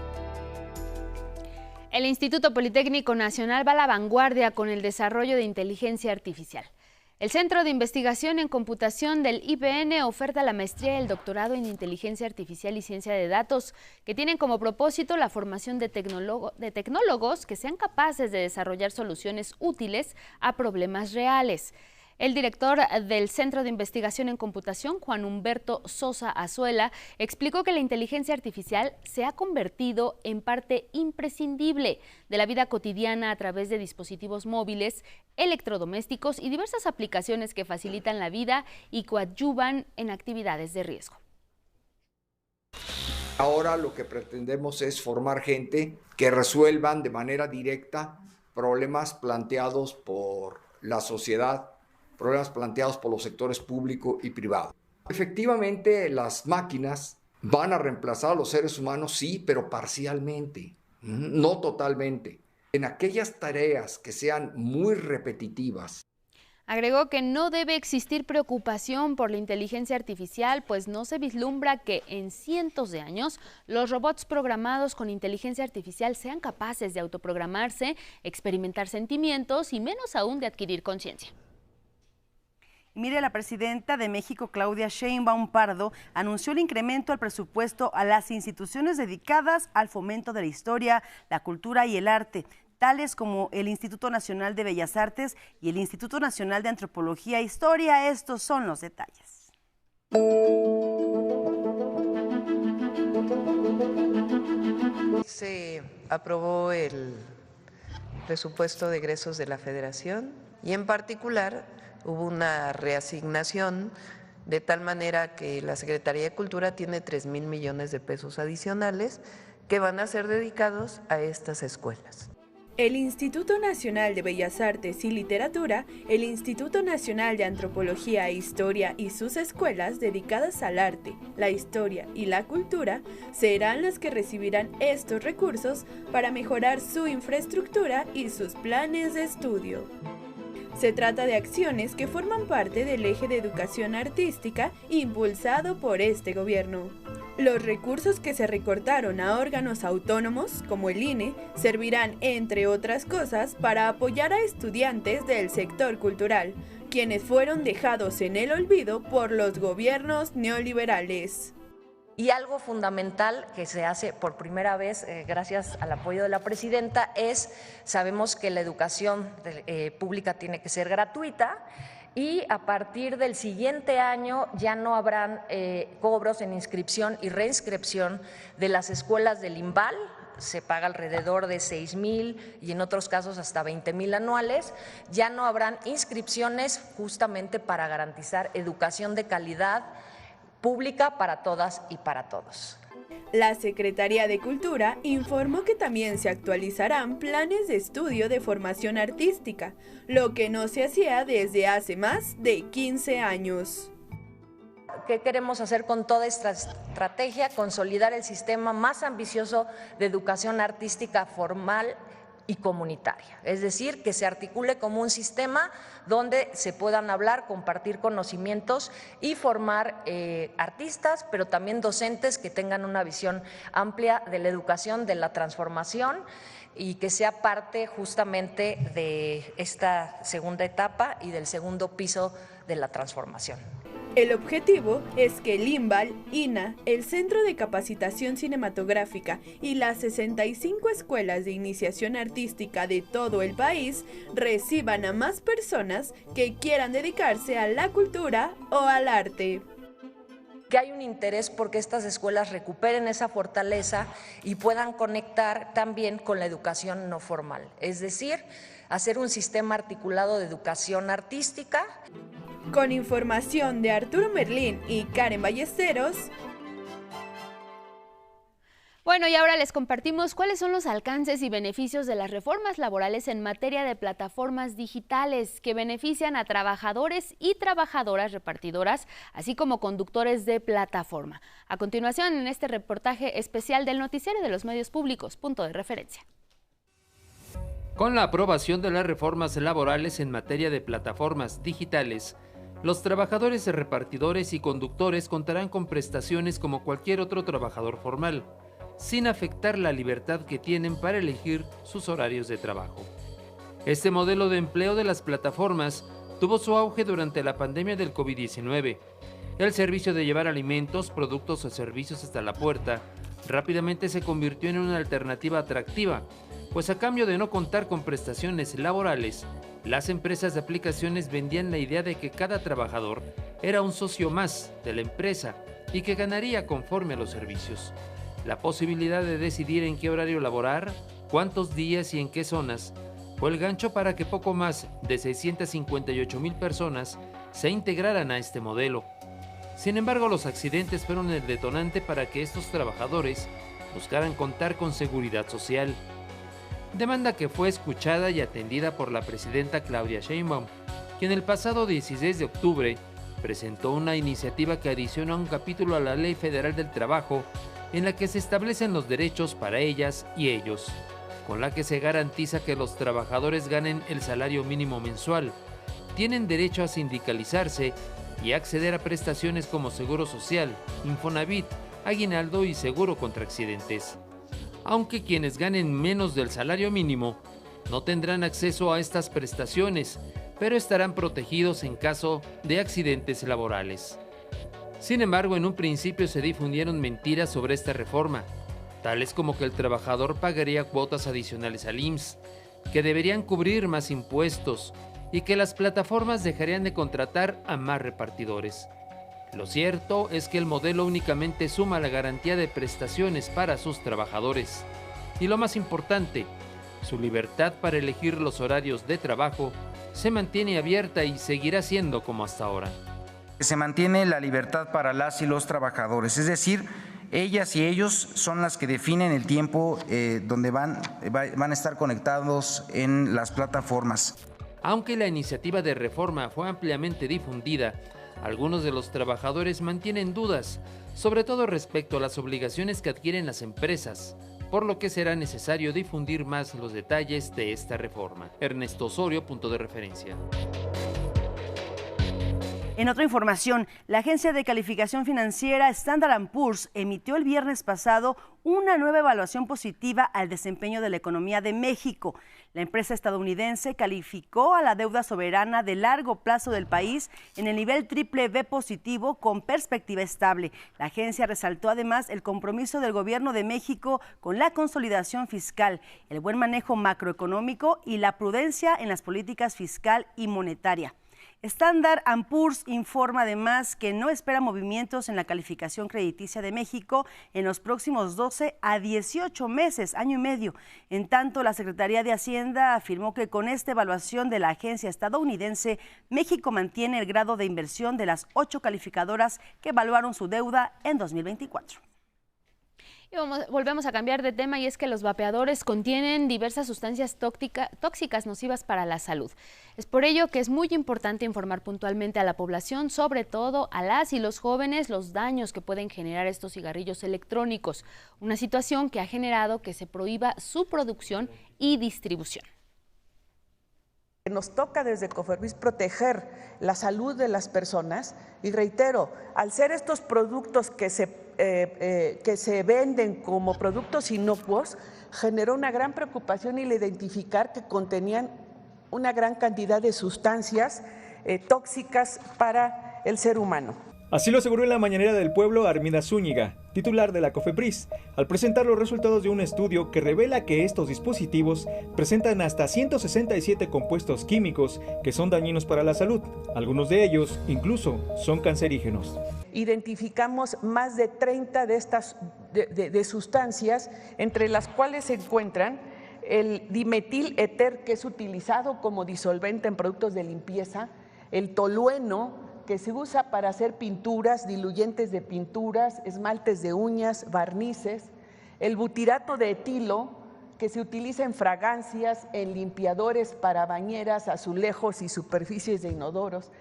El Instituto Politécnico Nacional va a la vanguardia con el desarrollo de inteligencia artificial. El Centro de Investigación en Computación del IPN oferta la maestría y el doctorado en Inteligencia Artificial y Ciencia de Datos, que tienen como propósito la formación de tecnólogos que sean capaces de desarrollar soluciones útiles a problemas reales. El director del Centro de Investigación en Computación, Juan Humberto Sosa Azuela, explicó que la inteligencia artificial se ha convertido en parte imprescindible de la vida cotidiana a través de dispositivos móviles, electrodomésticos y diversas aplicaciones que facilitan la vida y coadyuvan en actividades de riesgo. Ahora lo que pretendemos es formar gente que resuelvan de manera directa problemas planteados por la sociedad, problemas planteados por los sectores público y privado. Efectivamente, las máquinas van a reemplazar a los seres humanos, sí, pero parcialmente, no totalmente. En aquellas tareas que sean muy repetitivas. Agregó que no debe existir preocupación por la inteligencia artificial, pues no se vislumbra que en cientos de años los robots programados con inteligencia artificial sean capaces de autoprogramarse, experimentar sentimientos y menos aún de adquirir conciencia. Mire, la presidenta de México, Claudia Sheinbaum Pardo, anunció el incremento al presupuesto a las instituciones dedicadas al fomento de la historia, la cultura y el arte, tales como el Instituto Nacional de Bellas Artes y el Instituto Nacional de Antropología e Historia. Estos son los detalles. Se aprobó el presupuesto de egresos de la Federación y en particular hubo una reasignación de tal manera que la Secretaría de Cultura tiene 3,000 millones de pesos adicionales que van a ser dedicados a estas escuelas. El Instituto Nacional de Bellas Artes y Literatura, el Instituto Nacional de Antropología e Historia y sus escuelas dedicadas al arte, la historia y la cultura serán las que recibirán estos recursos para mejorar su infraestructura y sus planes de estudio. Se trata de acciones que forman parte del eje de educación artística impulsado por este gobierno. Los recursos que se recortaron a órganos autónomos, como el INE, servirán, entre otras cosas, para apoyar a estudiantes del sector cultural, quienes fueron dejados en el olvido por los gobiernos neoliberales. Y algo fundamental que se hace por primera vez, gracias al apoyo de la presidenta, sabemos que la educación pública tiene que ser gratuita y a partir del siguiente año ya no habrán cobros en inscripción y reinscripción de las escuelas del IMBAL. Se paga alrededor de 6,000 y en otros casos hasta 20,000 anuales. Ya no habrán inscripciones justamente para garantizar educación de calidad pública para todas y para todos. La Secretaría de Cultura informó que también se actualizarán planes de estudio de formación artística, lo que no se hacía desde hace más de 15 años. ¿Qué queremos hacer con toda esta estrategia? Consolidar el sistema más ambicioso de educación artística formal y comunitaria, es decir, que se articule como un sistema donde se puedan hablar, compartir conocimientos y formar artistas, pero también docentes que tengan una visión amplia de la educación, de la transformación, y que sea parte justamente de esta segunda etapa y del segundo piso de la transformación. El objetivo es que el INVAL, INA, el Centro de Capacitación Cinematográfica y las 65 escuelas de iniciación artística de todo el país reciban a más personas que quieran dedicarse a la cultura o al arte. Que hay un interés porque estas escuelas recuperen esa fortaleza y puedan conectar también con la educación no formal, es decir, hacer un sistema articulado de educación artística. Con información de Arturo Merlín y Karen Ballesteros. Bueno, y ahora les compartimos cuáles son los alcances y beneficios de las reformas laborales en materia de plataformas digitales que benefician a trabajadores y trabajadoras repartidoras, así como conductores de plataforma. A continuación, en este reportaje especial del Noticiario de los Medios Públicos, punto de referencia. Con la aprobación de las reformas laborales en materia de plataformas digitales, los trabajadores repartidores y conductores contarán con prestaciones como cualquier otro trabajador formal, sin afectar la libertad que tienen para elegir sus horarios de trabajo. Este modelo de empleo de las plataformas tuvo su auge durante la pandemia del COVID-19. El servicio de llevar alimentos, productos o servicios hasta la puerta rápidamente se convirtió en una alternativa atractiva, pues a cambio de no contar con prestaciones laborales, las empresas de aplicaciones vendían la idea de que cada trabajador era un socio más de la empresa y que ganaría conforme a los servicios. La posibilidad de decidir en qué horario laborar, cuántos días y en qué zonas, fue el gancho para que poco más de 658,000 personas se integraran a este modelo. Sin embargo, los accidentes fueron el detonante para que estos trabajadores buscaran contar con seguridad social. Demanda que fue escuchada y atendida por la presidenta Claudia Sheinbaum, quien el pasado 16 de octubre presentó una iniciativa que adiciona un capítulo a la Ley Federal del Trabajo en la que se establecen los derechos para ellas y ellos, con la que se garantiza que los trabajadores ganen el salario mínimo mensual, tienen derecho a sindicalizarse y acceder a prestaciones como Seguro Social, Infonavit, Aguinaldo y Seguro contra Accidentes. Aunque quienes ganen menos del salario mínimo no tendrán acceso a estas prestaciones, pero estarán protegidos en caso de accidentes laborales. Sin embargo, en un principio se difundieron mentiras sobre esta reforma, tales como que el trabajador pagaría cuotas adicionales al IMSS, que deberían cubrir más impuestos y que las plataformas dejarían de contratar a más repartidores. Lo cierto es que el modelo únicamente suma la garantía de prestaciones para sus trabajadores. Y lo más importante, su libertad para elegir los horarios de trabajo se mantiene abierta y seguirá siendo como hasta ahora. Se mantiene la libertad para las y los trabajadores, es decir, ellas y ellos son las que definen el tiempo donde van a estar conectados en las plataformas. Aunque la iniciativa de reforma fue ampliamente difundida, algunos de los trabajadores mantienen dudas, sobre todo respecto a las obligaciones que adquieren las empresas, por lo que será necesario difundir más los detalles de esta reforma. Ernesto Osorio, punto de referencia. En otra información, la agencia de calificación financiera Standard & Poor's emitió el viernes pasado una nueva evaluación positiva al desempeño de la economía de México. La empresa estadounidense calificó a la deuda soberana de largo plazo del país en el nivel BBB positivo con perspectiva estable. La agencia resaltó además el compromiso del gobierno de México con la consolidación fiscal, el buen manejo macroeconómico y la prudencia en las políticas fiscal y monetaria. Standard & Poor's informa además que no espera movimientos en la calificación crediticia de México en los próximos 12 a 18 meses, año y medio. En tanto, la Secretaría de Hacienda afirmó que con esta evaluación de la agencia estadounidense, México mantiene el grado de inversión de las 8 calificadoras que evaluaron su deuda en 2024. Volvemos a cambiar de tema y es que los vapeadores contienen diversas sustancias tóxicas nocivas para la salud. Es por ello que es muy importante informar puntualmente a la población, sobre todo a las y los jóvenes, los daños que pueden generar estos cigarrillos electrónicos, una situación que ha generado que se prohíba su producción y distribución. Nos toca desde COFEPRIS proteger la salud de las personas y reitero, al ser estos productos que se venden como productos inocuos, generó una gran preocupación el identificar que contenían una gran cantidad de sustancias tóxicas para el ser humano. Así lo aseguró en la mañanera del pueblo Armida Zúñiga, titular de la COFEPRIS, al presentar los resultados de un estudio que revela que estos dispositivos presentan hasta 167 compuestos químicos que son dañinos para la salud. Algunos de ellos incluso son cancerígenos. Identificamos más de 30 de estas de sustancias, entre las cuales se encuentran el dimetil éter, que es utilizado como disolvente en productos de limpieza, el tolueno, que se usa para hacer pinturas, diluyentes de pinturas, esmaltes de uñas, barnices, el butirato de etilo, que se utiliza en fragancias, en limpiadores para bañeras, azulejos y superficies de inodoros.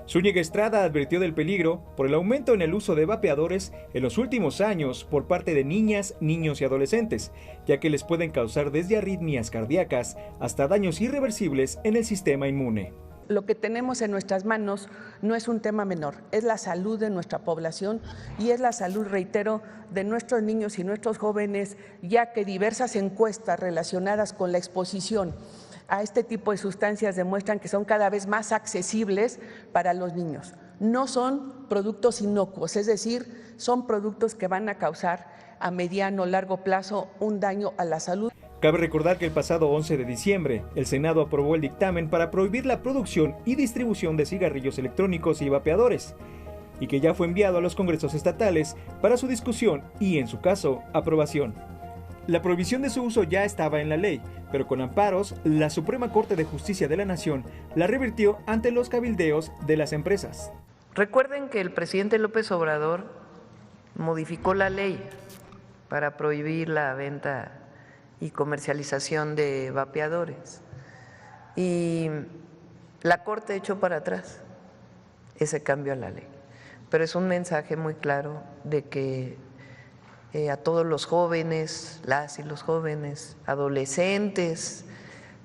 Zúñiga Estrada advirtió del peligro por el aumento en el uso de vapeadores en los últimos años por parte de niñas, niños y adolescentes, ya que les pueden causar desde arritmias cardíacas hasta daños irreversibles en el sistema inmune. Lo que tenemos en nuestras manos no es un tema menor, es la salud de nuestra población y es la salud, reitero, de nuestros niños y nuestros jóvenes, ya que diversas encuestas relacionadas con la exposición a este tipo de sustancias demuestran que son cada vez más accesibles para los niños. No son productos inocuos, es decir, son productos que van a causar a mediano o largo plazo un daño a la salud. Cabe recordar que el pasado 11 de diciembre, el Senado aprobó el dictamen para prohibir la producción y distribución de cigarrillos electrónicos y vapeadores, y que ya fue enviado a los congresos estatales para su discusión y, en su caso, aprobación. La prohibición de su uso ya estaba en la ley, pero con amparos, la Suprema Corte de Justicia de la Nación la revirtió ante los cabildeos de las empresas. Recuerden que el presidente López Obrador modificó la ley para prohibir la venta y comercialización de vapeadores. Y la Corte echó para atrás ese cambio a la ley. Pero es un mensaje muy claro de que a todos los jóvenes, las y los jóvenes, adolescentes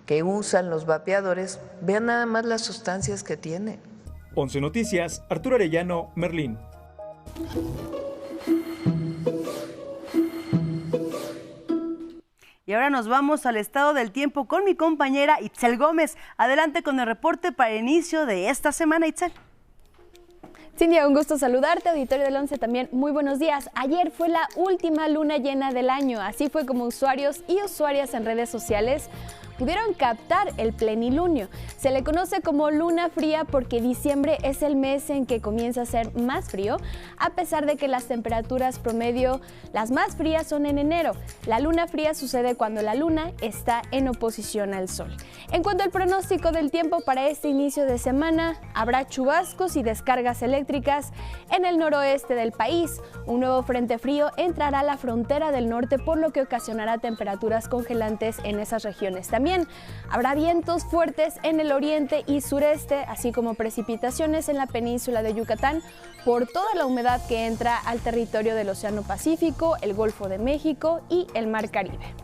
que usan los vapeadores, vean nada más las sustancias que tienen. 11 Noticias, Arturo Arellano, Merlín. Y ahora nos vamos al estado del tiempo con mi compañera Itzel Gómez. Adelante con el reporte para el inicio de esta semana, Itzel. Cindy, un gusto saludarte, auditorio del 11 también, muy buenos días. Ayer fue la última luna llena del año, así fue como usuarios y usuarias en redes sociales pudieron captar el plenilunio. Se le conoce como luna fría porque diciembre es el mes en que comienza a ser más frío, a pesar de que las temperaturas promedio, las más frías son en enero. La luna fría sucede cuando la luna está en oposición al sol. En cuanto al pronóstico del tiempo para este inicio de semana, habrá chubascos y descargas eléctricas en el noroeste del país. Un nuevo frente frío entrará a la frontera del norte, por lo que ocasionará temperaturas congelantes en esas regiones. También habrá vientos fuertes en el oriente y sureste, así como precipitaciones en la península de Yucatán por toda la humedad que entra al territorio del Océano Pacífico, el Golfo de México y el Mar Caribe.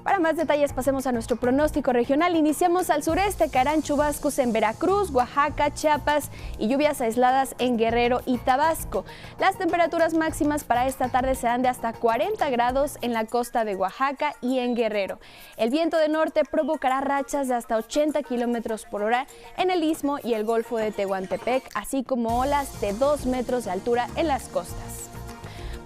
Para más detalles pasemos a nuestro pronóstico regional. Iniciamos al sureste, caerán chubascos en Veracruz, Oaxaca, Chiapas y lluvias aisladas en Guerrero y Tabasco. Las temperaturas máximas para esta tarde serán de hasta 40 grados en la costa de Oaxaca y en Guerrero. El viento de norte provocará rachas de hasta 80 kilómetros por hora en el Istmo y el Golfo de Tehuantepec, así como olas de 2 metros de altura en las costas.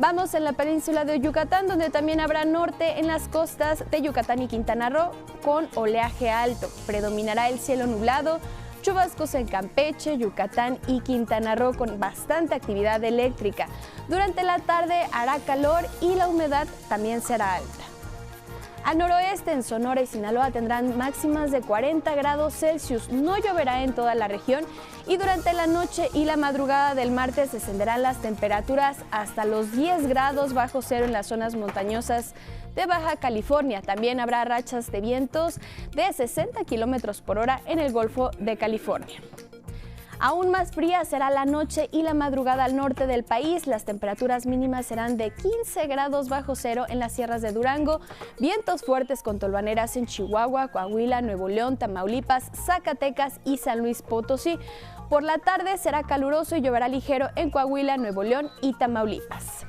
Vamos en la península de Yucatán, donde también habrá norte en las costas de Yucatán y Quintana Roo con oleaje alto. Predominará el cielo nublado, chubascos en Campeche, Yucatán y Quintana Roo con bastante actividad eléctrica. Durante la tarde hará calor y la humedad también será alta. Al noroeste, en Sonora y Sinaloa, tendrán máximas de 40 grados Celsius. No lloverá en toda la región y durante la noche y la madrugada del martes descenderán las temperaturas hasta los 10 grados bajo cero en las zonas montañosas de Baja California. También habrá rachas de vientos de 60 kilómetros por hora en el Golfo de California. Aún más fría será la noche y la madrugada al norte del país. Las temperaturas mínimas serán de 15 grados bajo cero en las sierras de Durango, vientos fuertes con tolvaneras en Chihuahua, Coahuila, Nuevo León, Tamaulipas, Zacatecas y San Luis Potosí. Por la tarde será caluroso y lloverá ligero en Coahuila, Nuevo León y Tamaulipas.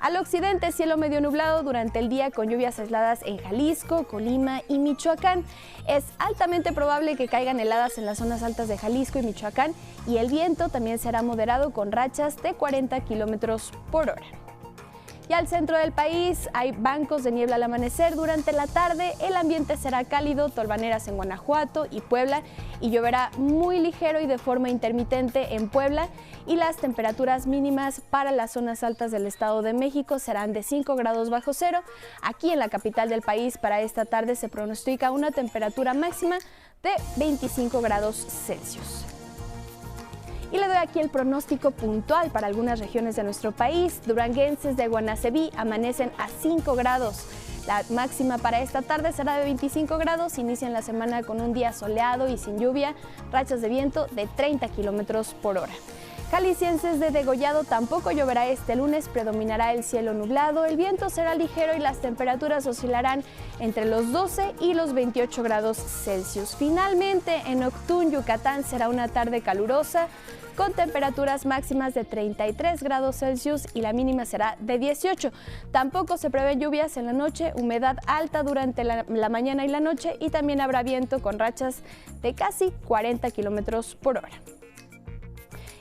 Al occidente, cielo medio nublado durante el día con lluvias aisladas en Jalisco, Colima y Michoacán. Es altamente probable que caigan heladas en las zonas altas de Jalisco y Michoacán y el viento también será moderado con rachas de 40 kilómetros por hora. Y al centro del país hay bancos de niebla al amanecer. Durante la tarde el ambiente será cálido, tolvaneras en Guanajuato y Puebla y lloverá muy ligero y de forma intermitente en Puebla y las temperaturas mínimas para las zonas altas del Estado de México serán de 5 grados bajo cero. Aquí en la capital del país para esta tarde se pronostica una temperatura máxima de 25 grados Celsius. Y le doy aquí el pronóstico puntual para algunas regiones de nuestro país. Duranguenses de Guanaceví amanecen a 5 grados. La máxima para esta tarde será de 25 grados. Inician la semana con un día soleado y sin lluvia, rachas de viento de 30 kilómetros por hora. Jaliscienses de Degollado tampoco lloverá este lunes, predominará el cielo nublado, el viento será ligero y las temperaturas oscilarán entre los 12 y los 28 grados Celsius. Finalmente, en Octún, Yucatán, será una tarde calurosa con temperaturas máximas de 33 grados Celsius y la mínima será de 18. Tampoco se prevén lluvias en la noche, humedad alta durante la mañana y la noche y también habrá viento con rachas de casi 40 kilómetros por hora.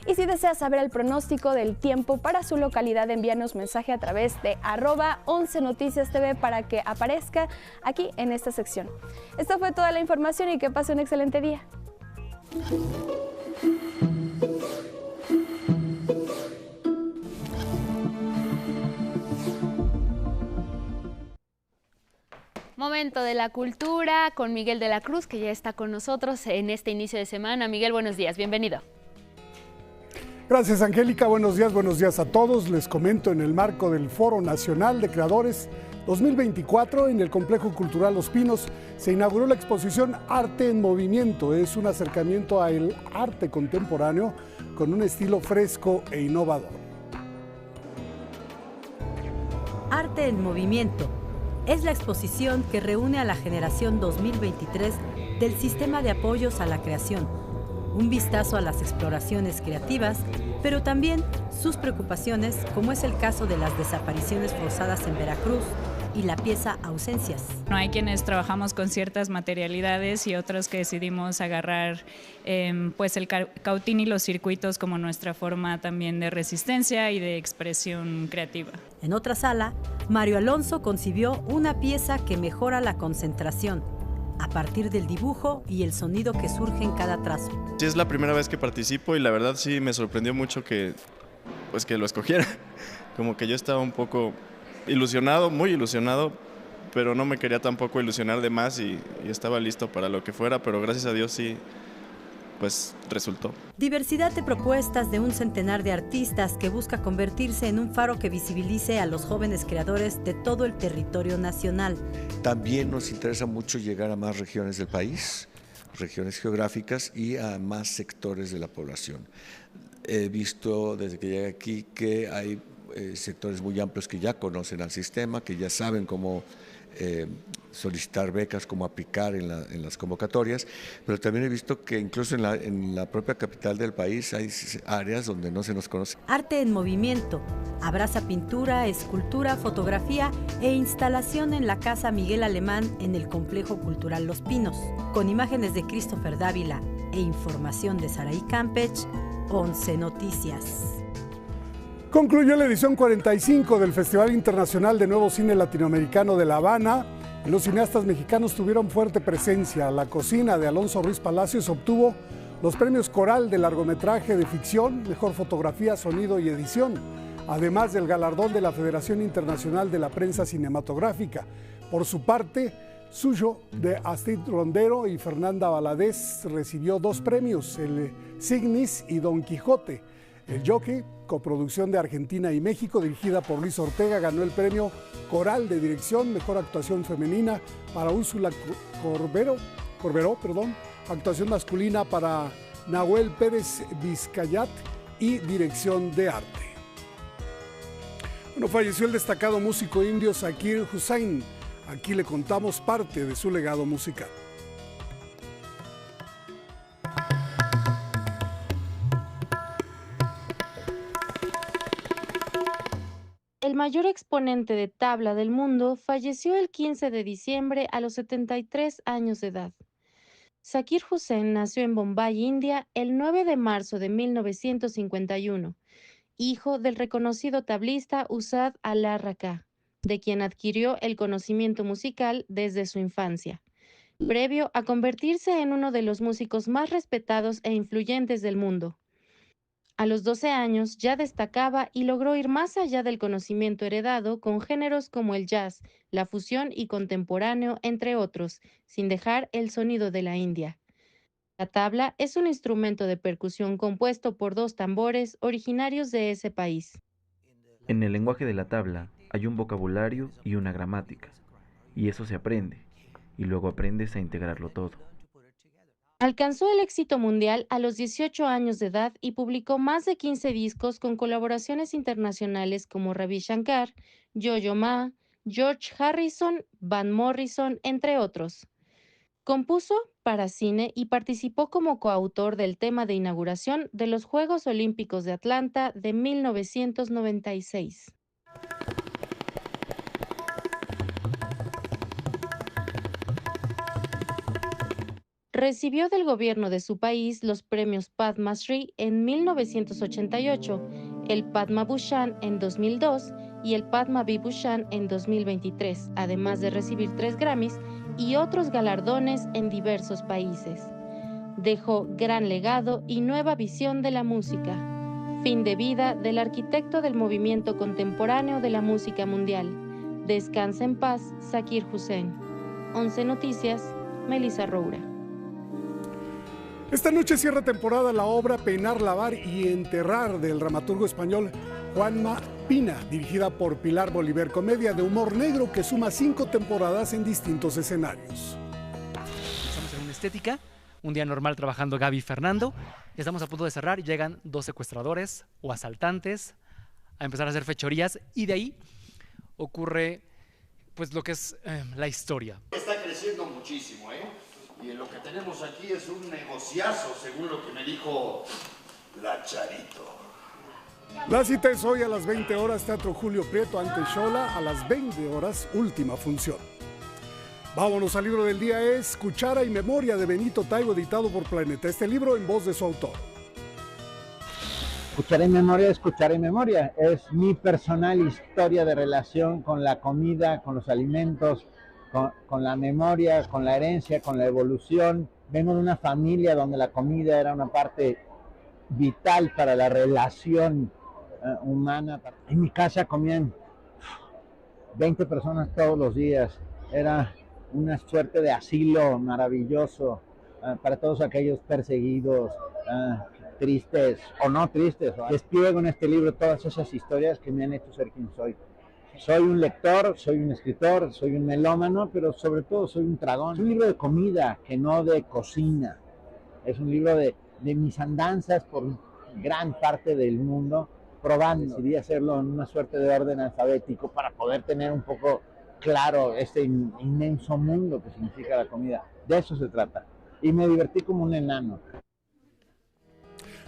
Y si deseas saber el pronóstico del tiempo para su localidad, envíanos mensaje a través de @11noticiastv para que aparezca aquí en esta sección. Esta fue toda la información y que pase un excelente día. Momento de la cultura con Miguel de la Cruz, que ya está con nosotros en este inicio de semana. Miguel, buenos días, bienvenido. Gracias, Angélica. Buenos días a todos. Les comento, en el marco del Foro Nacional de Creadores 2024, en el Complejo Cultural Los Pinos, se inauguró la exposición Arte en Movimiento. Es un acercamiento al arte contemporáneo con un estilo fresco e innovador. Arte en Movimiento es la exposición que reúne a la generación 2023 del Sistema de Apoyos a la Creación. Un vistazo a las exploraciones creativas, pero también sus preocupaciones, como es el caso de las desapariciones forzadas en Veracruz y la pieza Ausencias. No hay quienes trabajamos con ciertas materialidades y otros que decidimos agarrar pues el cautín y los circuitos como nuestra forma también de resistencia y de expresión creativa. En otra sala, Mario Alonso concibió una pieza que mejora la concentración a partir del dibujo y el sonido que surge en cada trazo. Sí, es la primera vez que participo y la verdad sí me sorprendió mucho que lo escogiera. Como que yo estaba un poco ilusionado, muy ilusionado, pero no me quería tampoco ilusionar de más y estaba listo para lo que fuera, pero gracias a Dios sí, pues resultó. Diversidad de propuestas de un centenar de artistas que busca convertirse en un faro que visibilice a los jóvenes creadores de todo el territorio nacional. También nos interesa mucho llegar a más regiones del país, regiones geográficas y a más sectores de la población. He visto desde que llegué aquí que hay sectores muy amplios que ya conocen al sistema, que ya saben cómo solicitar becas, cómo aplicar en las convocatorias, pero también he visto que incluso en la propia capital del país hay áreas donde no se nos conoce. Arte en Movimiento abraza pintura, escultura, fotografía e instalación en la Casa Miguel Alemán en el Complejo Cultural Los Pinos, con imágenes de Christopher Dávila e información de Saraí Campech, 11 Noticias. Concluyó la edición 45 del Festival Internacional de Nuevo Cine Latinoamericano de La Habana. Los cineastas mexicanos tuvieron fuerte presencia. La Cocina de Alonso Ruiz Palacios obtuvo los premios Coral de largometraje de ficción, mejor fotografía, sonido y edición, además del galardón de la Federación Internacional de la Prensa Cinematográfica. Por su parte, Suyo de Astrid Rondero y Fernanda Valadez recibió 2 premios, el Signis y Don Quijote. El Jockey, coproducción de Argentina y México, dirigida por Luis Ortega, ganó el premio Coral de Dirección, Mejor Actuación Femenina para Úrsula Corberó, actuación masculina para Nahuel Pérez Vizcayat y Dirección de Arte. Bueno, falleció el destacado músico indio Zakir Hussain. Aquí le contamos parte de su legado musical. El mayor exponente de tabla del mundo falleció el 15 de diciembre a los 73 años de edad. Zakir Hussain nació en Bombay, India, el 9 de marzo de 1951, hijo del reconocido tablista Usad Allah Raka, de quien adquirió el conocimiento musical desde su infancia, previo a convertirse en uno de los músicos más respetados e influyentes del mundo. A los 12 años ya destacaba y logró ir más allá del conocimiento heredado con géneros como el jazz, la fusión y contemporáneo, entre otros, sin dejar el sonido de la India. La tabla es un instrumento de percusión compuesto por 2 tambores originarios de ese país. En el lenguaje de la tabla hay un vocabulario y una gramática, y eso se aprende, y luego aprendes a integrarlo todo. Alcanzó el éxito mundial a los 18 años de edad y publicó más de 15 discos con colaboraciones internacionales como Ravi Shankar, Yo-Yo Ma, George Harrison, Van Morrison, entre otros. Compuso para cine y participó como coautor del tema de inauguración de los Juegos Olímpicos de Atlanta de 1996. Recibió del gobierno de su país los premios Padma Shri en 1988, el Padma Bhushan en 2002 y el Padma Vibhushan en 2023, además de recibir 3 Grammys y otros galardones en diversos países. Dejó gran legado y nueva visión de la música. Fin de vida del arquitecto del movimiento contemporáneo de la música mundial. Descansa en paz, Zakir Hussain. 11 Noticias, Melissa Roura. Esta noche cierra temporada la obra Peinar, Lavar y Enterrar del dramaturgo español Juanma Pina, dirigida por Pilar Bolívar, comedia de humor negro que suma 5 temporadas en distintos escenarios. Estamos en una estética, un día normal trabajando Gaby y Fernando, y estamos a punto de cerrar y llegan 2 secuestradores o asaltantes a empezar a hacer fechorías y de ahí ocurre pues lo que es la historia. Está creciendo muchísimo, y lo que tenemos aquí es un negociazo, según lo que me dijo la Charito. La cita es hoy a las 20 horas, Teatro Julio Prieto ante Xola, a las 20 horas, última función. Vámonos al libro del día, es Cuchara y Memoria de Benito Taibo, editado por Planeta. Este libro en voz de su autor. Cuchara y Memoria es Cuchara y Memoria, es mi personal historia de relación con la comida, con los alimentos, con la memoria, con la herencia, con la evolución. Vengo de una familia donde la comida era una parte vital para la relación humana. En mi casa comían 20 personas todos los días. Era una suerte de asilo maravilloso para todos aquellos perseguidos, tristes o no tristes. Despliego en este libro todas esas historias que me han hecho ser quien soy. Soy un lector, soy un escritor, soy un melómano, pero sobre todo soy un tragón. Es un libro de comida, que no de cocina. Es un libro de mis andanzas por gran parte del mundo, probando. Decidí hacerlo en una suerte de orden alfabético para poder tener un poco claro este inmenso mundo que significa la comida. De eso se trata. Y me divertí como un enano.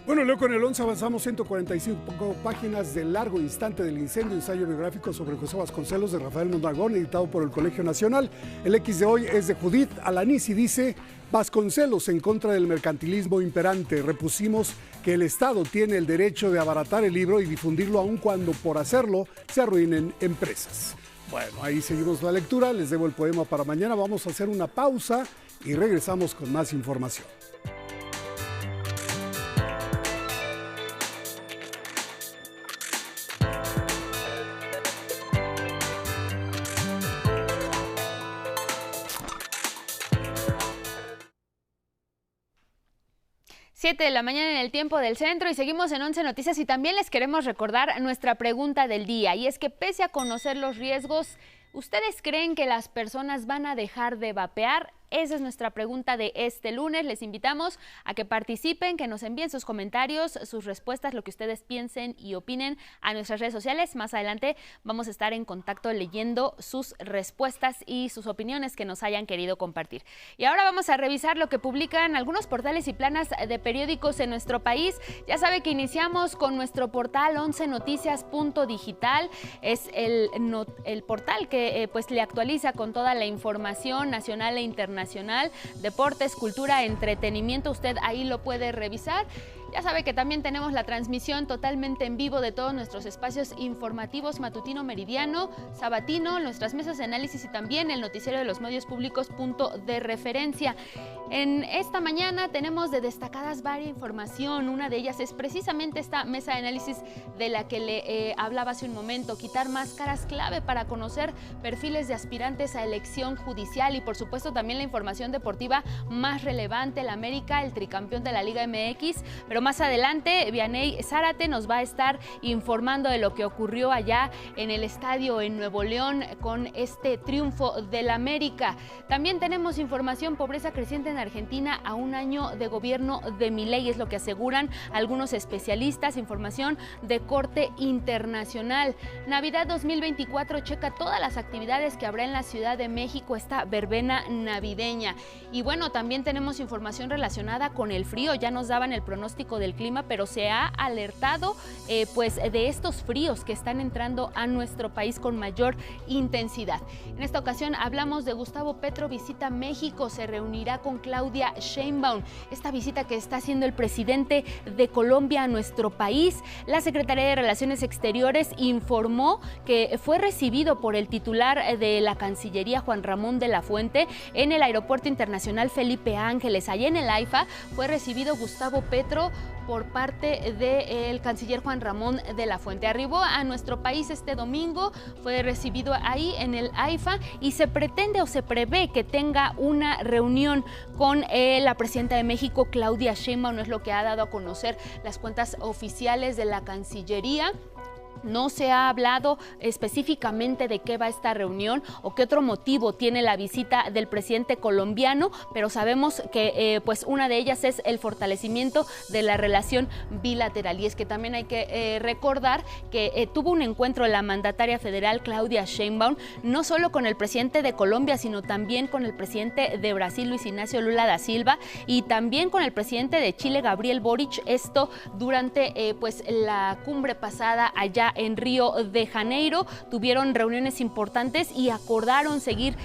Bueno, luego con el 11 avanzamos 145 páginas de Largo Instante del Incendio, ensayo biográfico sobre José Vasconcelos de Rafael Mondragón, editado por el Colegio Nacional. El X de hoy es de Judith Alanis y dice: Vasconcelos en contra del mercantilismo imperante. Repusimos que el Estado tiene el derecho de abaratar el libro y difundirlo aun cuando por hacerlo se arruinen empresas. Bueno, ahí seguimos la lectura, les debo el poema para mañana, vamos a hacer una pausa y regresamos con más información. 7 de la mañana en el tiempo del centro y seguimos en 11 Noticias y también les queremos recordar nuestra pregunta del día, y es que pese a conocer los riesgos, ¿ustedes creen que las personas van a dejar de vapear? Esa es nuestra pregunta de este lunes. Les invitamos a que participen, que nos envíen sus comentarios, sus respuestas, lo que ustedes piensen y opinen a nuestras redes sociales. Más adelante vamos a estar en contacto leyendo sus respuestas y sus opiniones que nos hayan querido compartir. Y ahora vamos a revisar lo que publican algunos portales y planas de periódicos en nuestro país. Ya sabe que iniciamos con nuestro portal 11noticias.digital. Es el portal que pues le actualiza con toda la información nacional e internacional, deportes, cultura, entretenimiento. Usted ahí lo puede revisar. Ya sabe que también tenemos la transmisión totalmente en vivo de todos nuestros espacios informativos, matutino, meridiano, sabatino, nuestras mesas de análisis y también el noticiero de los medios públicos, punto de referencia. En esta mañana tenemos de destacadas varias información. Una de ellas es precisamente esta mesa de análisis de la que le hablaba hace un momento, quitar máscaras, clave para conocer perfiles de aspirantes a elección judicial, y por supuesto también la información deportiva más relevante, el América, el tricampeón de la Liga MX, pero más adelante Vianey Zárate nos va a estar informando de lo que ocurrió allá en el estadio en Nuevo León con este triunfo del América. También tenemos información, pobreza creciente en Argentina a un año de gobierno de Milei, es lo que aseguran algunos especialistas, información de corte internacional. Navidad 2024, checa todas las actividades que habrá en la Ciudad de México, esta verbena navideña. Y bueno, también tenemos información relacionada con el frío, ya nos daban el pronóstico del clima, pero se ha alertado pues de estos fríos que están entrando a nuestro país con mayor intensidad. En esta ocasión hablamos de Gustavo Petro visita México, se reunirá con Claudia Sheinbaum. Esta visita que está haciendo el presidente de Colombia a nuestro país. La Secretaría de Relaciones Exteriores informó que fue recibido por el titular de la Cancillería, Juan Ramón de la Fuente, en el Aeropuerto Internacional Felipe Ángeles. Allá en el AIFA fue recibido Gustavo Petro por parte del canciller Juan Ramón de la Fuente. Arribó a nuestro país este domingo, fue recibido ahí en el AIFA y se pretende o se prevé que tenga una reunión con la presidenta de México, Claudia Sheinbaum, no es lo que ha dado a conocer las cuentas oficiales de la Cancillería. No se ha hablado específicamente de qué va esta reunión o qué otro motivo tiene la visita del presidente colombiano, pero sabemos que pues una de ellas es el fortalecimiento de la relación bilateral. Y es que también hay que recordar que tuvo un encuentro la mandataria federal Claudia Sheinbaum, no solo con el presidente de Colombia, sino también con el presidente de Brasil, Luis Ignacio Lula da Silva, y también con el presidente de Chile, Gabriel Boric, esto durante pues la cumbre pasada allá en Río de Janeiro. Tuvieron reuniones importantes y acordaron seguir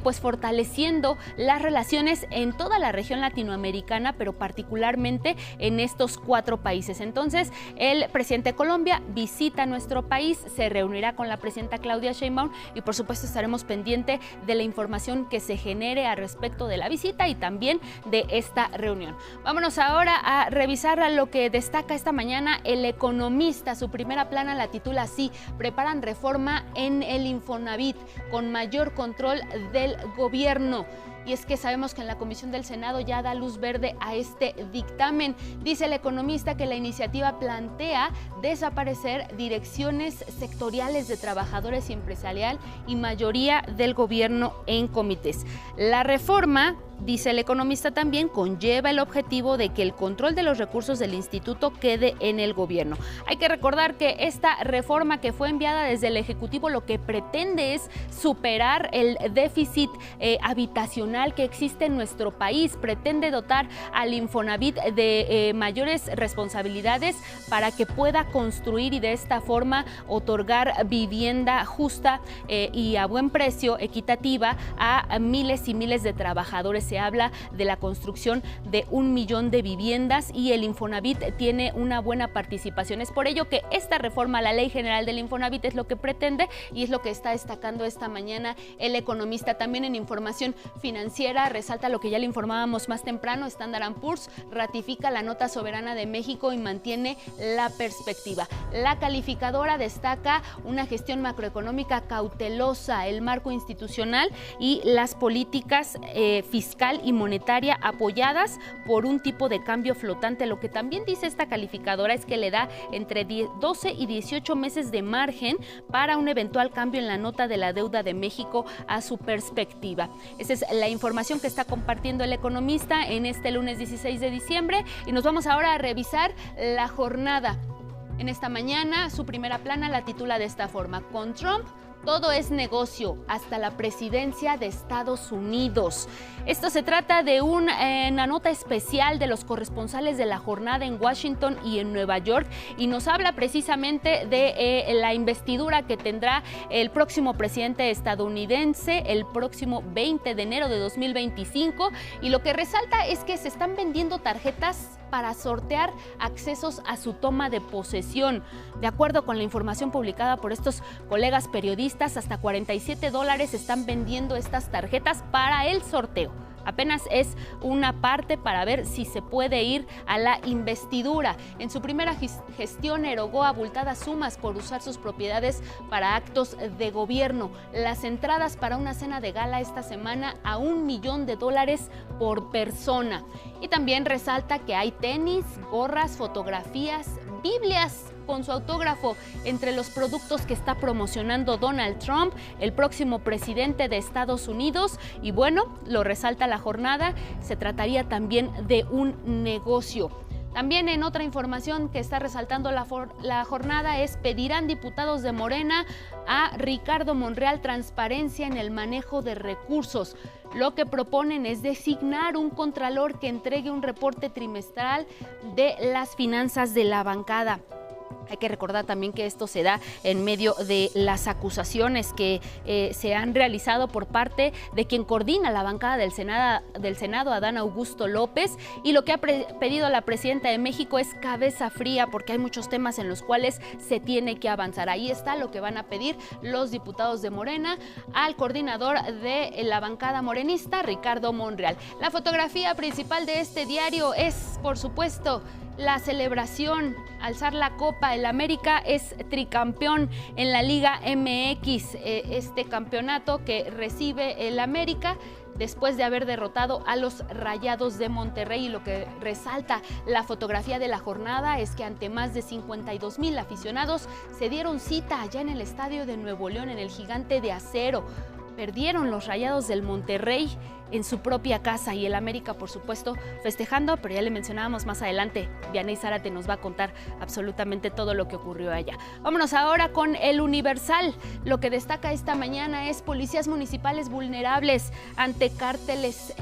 pues fortaleciendo las relaciones en toda la región latinoamericana, pero particularmente en estos 4 países. Entonces, el presidente de Colombia visita nuestro país, se reunirá con la presidenta Claudia Sheinbaum y por supuesto estaremos pendientes de la información que se genere al respecto de la visita y también de esta reunión. Vámonos ahora a revisar a lo que destaca esta mañana El Economista. Su primera plana la titula así: preparan reforma en el Infonavit con mayor control del gobierno. Y es que sabemos que en la Comisión del Senado ya da luz verde a este dictamen. Dice El Economista que la iniciativa plantea desaparecer direcciones sectoriales de trabajadores y empresarial y mayoría del gobierno en comités. La reforma, dice El Economista también, conlleva el objetivo de que el control de los recursos del instituto quede en el gobierno. Hay que recordar que esta reforma que fue enviada desde el Ejecutivo lo que pretende es superar el déficit habitacional que existe en nuestro país. Pretende dotar al Infonavit de mayores responsabilidades para que pueda construir y de esta forma otorgar vivienda justa y a buen precio, equitativa, a miles y miles de trabajadores. Se habla de la construcción de 1 millón de viviendas y el Infonavit tiene una buena participación. Es por ello que esta reforma a la Ley General del Infonavit es lo que pretende y es lo que está destacando esta mañana El Economista. También en información financiera resalta lo que ya le informábamos más temprano: Standard & Poor's ratifica la nota soberana de México y mantiene la perspectiva. La calificadora destaca una gestión macroeconómica cautelosa, el marco institucional y las políticas fiscales fiscal y monetaria apoyadas por un tipo de cambio flotante. Lo que también dice esta calificadora es que le da entre 12 y 18 meses de margen para un eventual cambio en la nota de la deuda de México a su perspectiva. Esa es la información que está compartiendo El Economista en este lunes 16 de diciembre y nos vamos ahora a revisar la jornada. En esta mañana, su primera plana la titula de esta forma: con Trump, todo es negocio, hasta la presidencia de Estados Unidos. Esto se trata de una nota especial de los corresponsales de la jornada en Washington y en Nueva York, y nos habla precisamente de la investidura que tendrá el próximo presidente estadounidense el próximo 20 de enero de 2025, y lo que resalta es que se están vendiendo tarjetas para sortear accesos a su toma de posesión. De acuerdo con la información publicada por estos colegas periodistas, hasta $47 están vendiendo estas tarjetas para el sorteo. Apenas es una parte para ver si se puede ir a la investidura. En su primera gestión erogó abultadas sumas por usar sus propiedades para actos de gobierno. Las entradas para una cena de gala esta semana a $1 millón por persona. Y también resalta que hay tenis, gorras, fotografías, Biblias con su autógrafo entre los productos que está promocionando Donald Trump, el próximo presidente de Estados Unidos. Y bueno, lo resalta la jornada, se trataría también de un negocio. También en otra información que está resaltando la jornada es: pedirán diputados de Morena a Ricardo Monreal transparencia en el manejo de recursos. Lo que proponen es designar un contralor que entregue un reporte trimestral de las finanzas de la bancada. Hay que recordar también que esto se da en medio de las acusaciones que se han realizado por parte de quien coordina la bancada del Senado, Adán Augusto López, y lo que ha pedido la presidenta de México es cabeza fría, porque hay muchos temas en los cuales se tiene que avanzar. Ahí está lo que van a pedir los diputados de Morena al coordinador de la bancada morenista, Ricardo Monreal. La fotografía principal de este diario es, por supuesto, la celebración, alzar la copa. El América es tricampeón en la Liga MX, este campeonato que recibe el América después de haber derrotado a los Rayados de Monterrey. Y lo que resalta la fotografía de la jornada es que ante más de 52,000 aficionados se dieron cita allá en el estadio de Nuevo León, en el Gigante de Acero. Perdieron los Rayados del Monterrey en su propia casa y el América, por supuesto, festejando, pero ya le mencionábamos más adelante, Vianey Zárate nos va a contar absolutamente todo lo que ocurrió allá. Vámonos ahora con El Universal. Lo que destaca esta mañana es: policías municipales vulnerables ante cárteles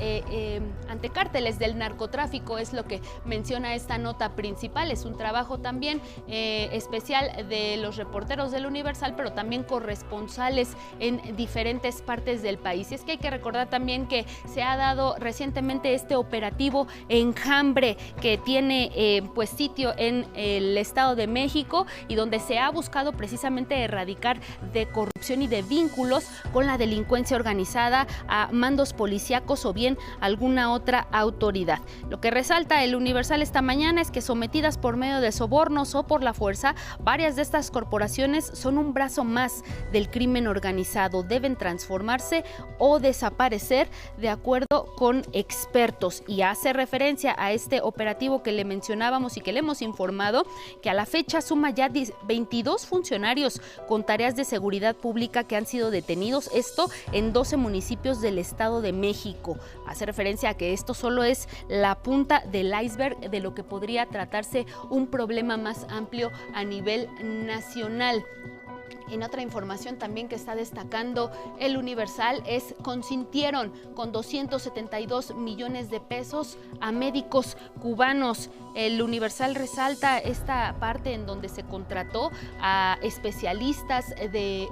del narcotráfico, es lo que menciona esta nota principal. Es un trabajo también especial de los reporteros del Universal, pero también corresponsales en diferentes partes del país. Y es que hay que recordar también que se ha dado recientemente este operativo Enjambre, que tiene pues sitio en el Estado de México, y donde se ha buscado precisamente erradicar de corrupción y de vínculos con la delincuencia organizada a mandos policíacos o bien alguna otra autoridad. Lo que resalta El Universal esta mañana es que, sometidas por medio de sobornos o por la fuerza, varias de estas corporaciones son un brazo más del crimen organizado. Deben transformarse o desaparecer de acuerdo con expertos, y hace referencia a este operativo que le mencionábamos y que le hemos informado, que a la fecha suma ya 22 funcionarios con tareas de seguridad pública que han sido detenidos, esto en 12 municipios del Estado de México. Hace referencia a que esto solo es la punta del iceberg de lo que podría tratarse un problema más amplio a nivel nacional. En otra información también que está destacando El Universal es: consintieron con 272 millones de pesos a médicos cubanos. El Universal resalta esta parte en donde se contrató a especialistas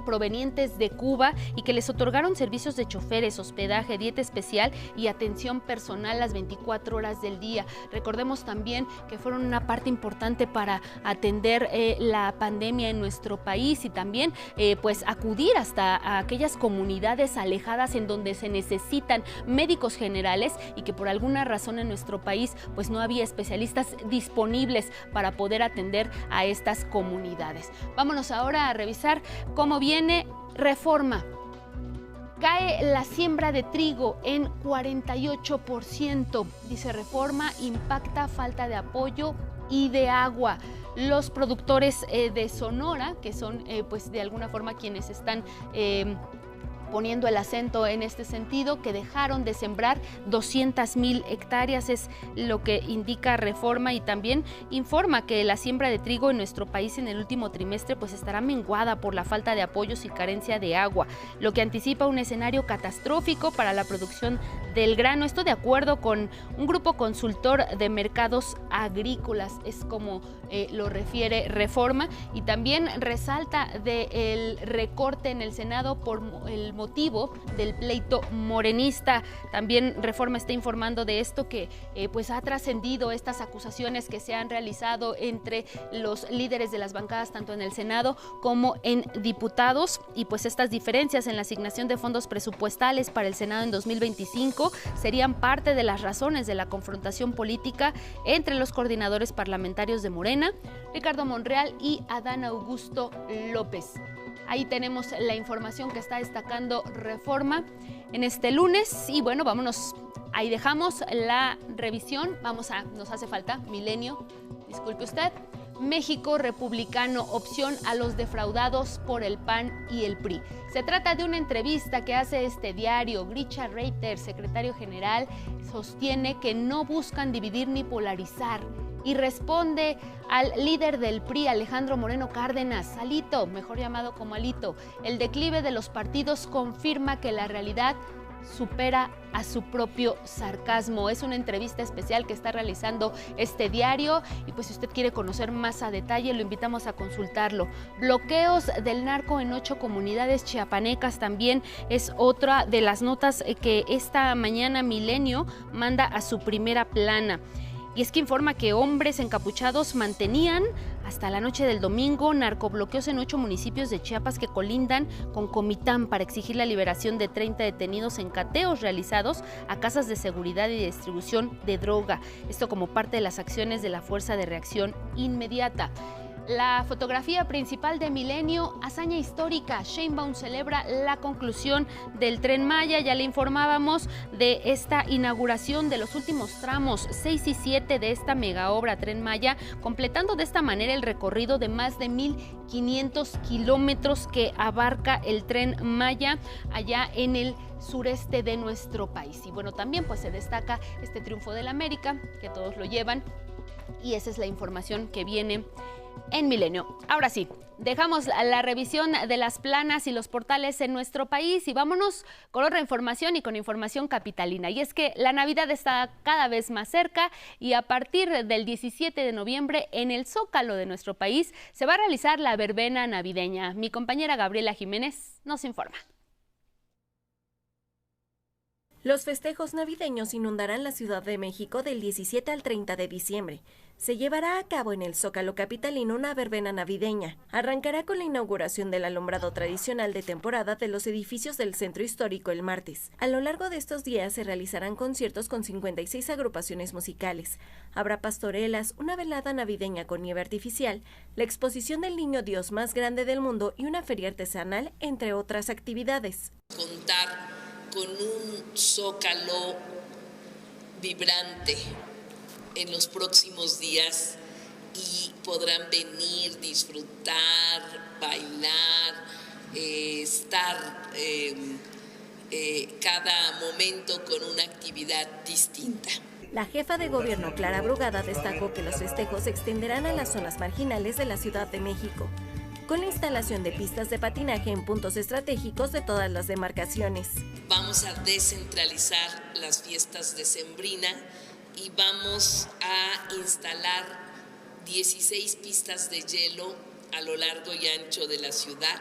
provenientes de Cuba y que les otorgaron servicios de choferes, hospedaje, dieta especial y atención personal las 24 horas del día. Recordemos también que fueron una parte importante para atender la pandemia en nuestro país, y también pues acudir hasta aquellas comunidades alejadas en donde se necesitan médicos generales y que por alguna razón en nuestro país pues no había especialistas disponibles para poder atender a estas comunidades. Vámonos ahora a revisar cómo viene Reforma. Cae la siembra de trigo en 48%. Dice Reforma, impacta falta de apoyo y de agua. Los productores de Sonora, que son pues de alguna forma quienes están poniendo el acento en este sentido, que dejaron de sembrar 200,000 hectáreas, es lo que indica Reforma, y también informa que la siembra de trigo en nuestro país en el último trimestre pues estará menguada por la falta de apoyos y carencia de agua, lo que anticipa un escenario catastrófico para la producción del grano. Esto de acuerdo con un grupo consultor de mercados agrícolas, es como lo refiere Reforma, y también resalta del recorte en el Senado por el motivo del pleito morenista. También Reforma está informando de esto, que pues ha trascendido estas acusaciones que se han realizado entre los líderes de las bancadas tanto en el Senado como en diputados, y pues estas diferencias en la asignación de fondos presupuestales para el Senado en 2025 serían parte de las razones de la confrontación política entre los coordinadores parlamentarios de Morena, Ricardo Monreal y Adán Augusto López. Ahí tenemos la información que está destacando Reforma en este lunes. Y bueno, vámonos, ahí dejamos la revisión. Nos hace falta Milenio, disculpe usted. México republicano, opción a los defraudados por el PAN y el PRI. Se trata de una entrevista que hace este diario. Grisha Reiter, secretario general, sostiene que no buscan dividir ni polarizar, y responde al líder del PRI, Alejandro Moreno Cárdenas, Alito, mejor llamado como Alito. El declive de los partidos confirma que la realidad supera a su propio sarcasmo. Es una entrevista especial que está realizando este diario, y pues si usted quiere conocer más a detalle, lo invitamos a consultarlo. Bloqueos del narco en 8 comunidades chiapanecas también es otra de las notas que esta mañana Milenio manda a su primera plana. Y es que informa que hombres encapuchados mantenían hasta la noche del domingo narcobloqueos en 8 municipios de Chiapas que colindan con Comitán para exigir la liberación de 30 detenidos en cateos realizados a casas de seguridad y distribución de droga. Esto como parte de las acciones de la Fuerza de Reacción Inmediata. La fotografía principal de Milenio, hazaña histórica. Sheinbaum celebra la conclusión del Tren Maya. Ya le informábamos de esta inauguración de los últimos tramos 6 y 7 de esta mega obra Tren Maya, completando de esta manera el recorrido de más de 1,500 kilómetros que abarca el Tren Maya allá en el sureste de nuestro país. Y bueno, también pues se destaca este triunfo del América, que todos lo llevan, y esa es la información que viene en Milenio. Ahora sí, dejamos la revisión de las planas y los portales en nuestro país y vámonos con otra información, y con información capitalina. Y es que la Navidad está cada vez más cerca, y a partir del 17 de noviembre en el Zócalo de nuestro país se va a realizar la verbena navideña. Mi compañera Gabriela Jiménez nos informa. Los festejos navideños inundarán la Ciudad de México del 17 al 30 de diciembre. Se llevará a cabo en el Zócalo capitalino una verbena navideña. Arrancará con la inauguración del alumbrado tradicional de temporada de los edificios del centro histórico el martes. A lo largo de estos días se realizarán conciertos con 56 agrupaciones musicales. Habrá pastorelas, una velada navideña con nieve artificial, la exposición del Niño Dios más grande del mundo y una feria artesanal, entre otras actividades. Contar con un Zócalo vibrante en los próximos días, y podrán venir, disfrutar, bailar, estar cada momento con una actividad distinta. La jefa de gobierno, Clara Brugada, destacó que los festejos se extenderán a las zonas marginales de la Ciudad de México, con la instalación de pistas de patinaje en puntos estratégicos de todas las demarcaciones. Vamos a descentralizar las fiestas decembrina y vamos a instalar 16 pistas de hielo a lo largo y ancho de la ciudad,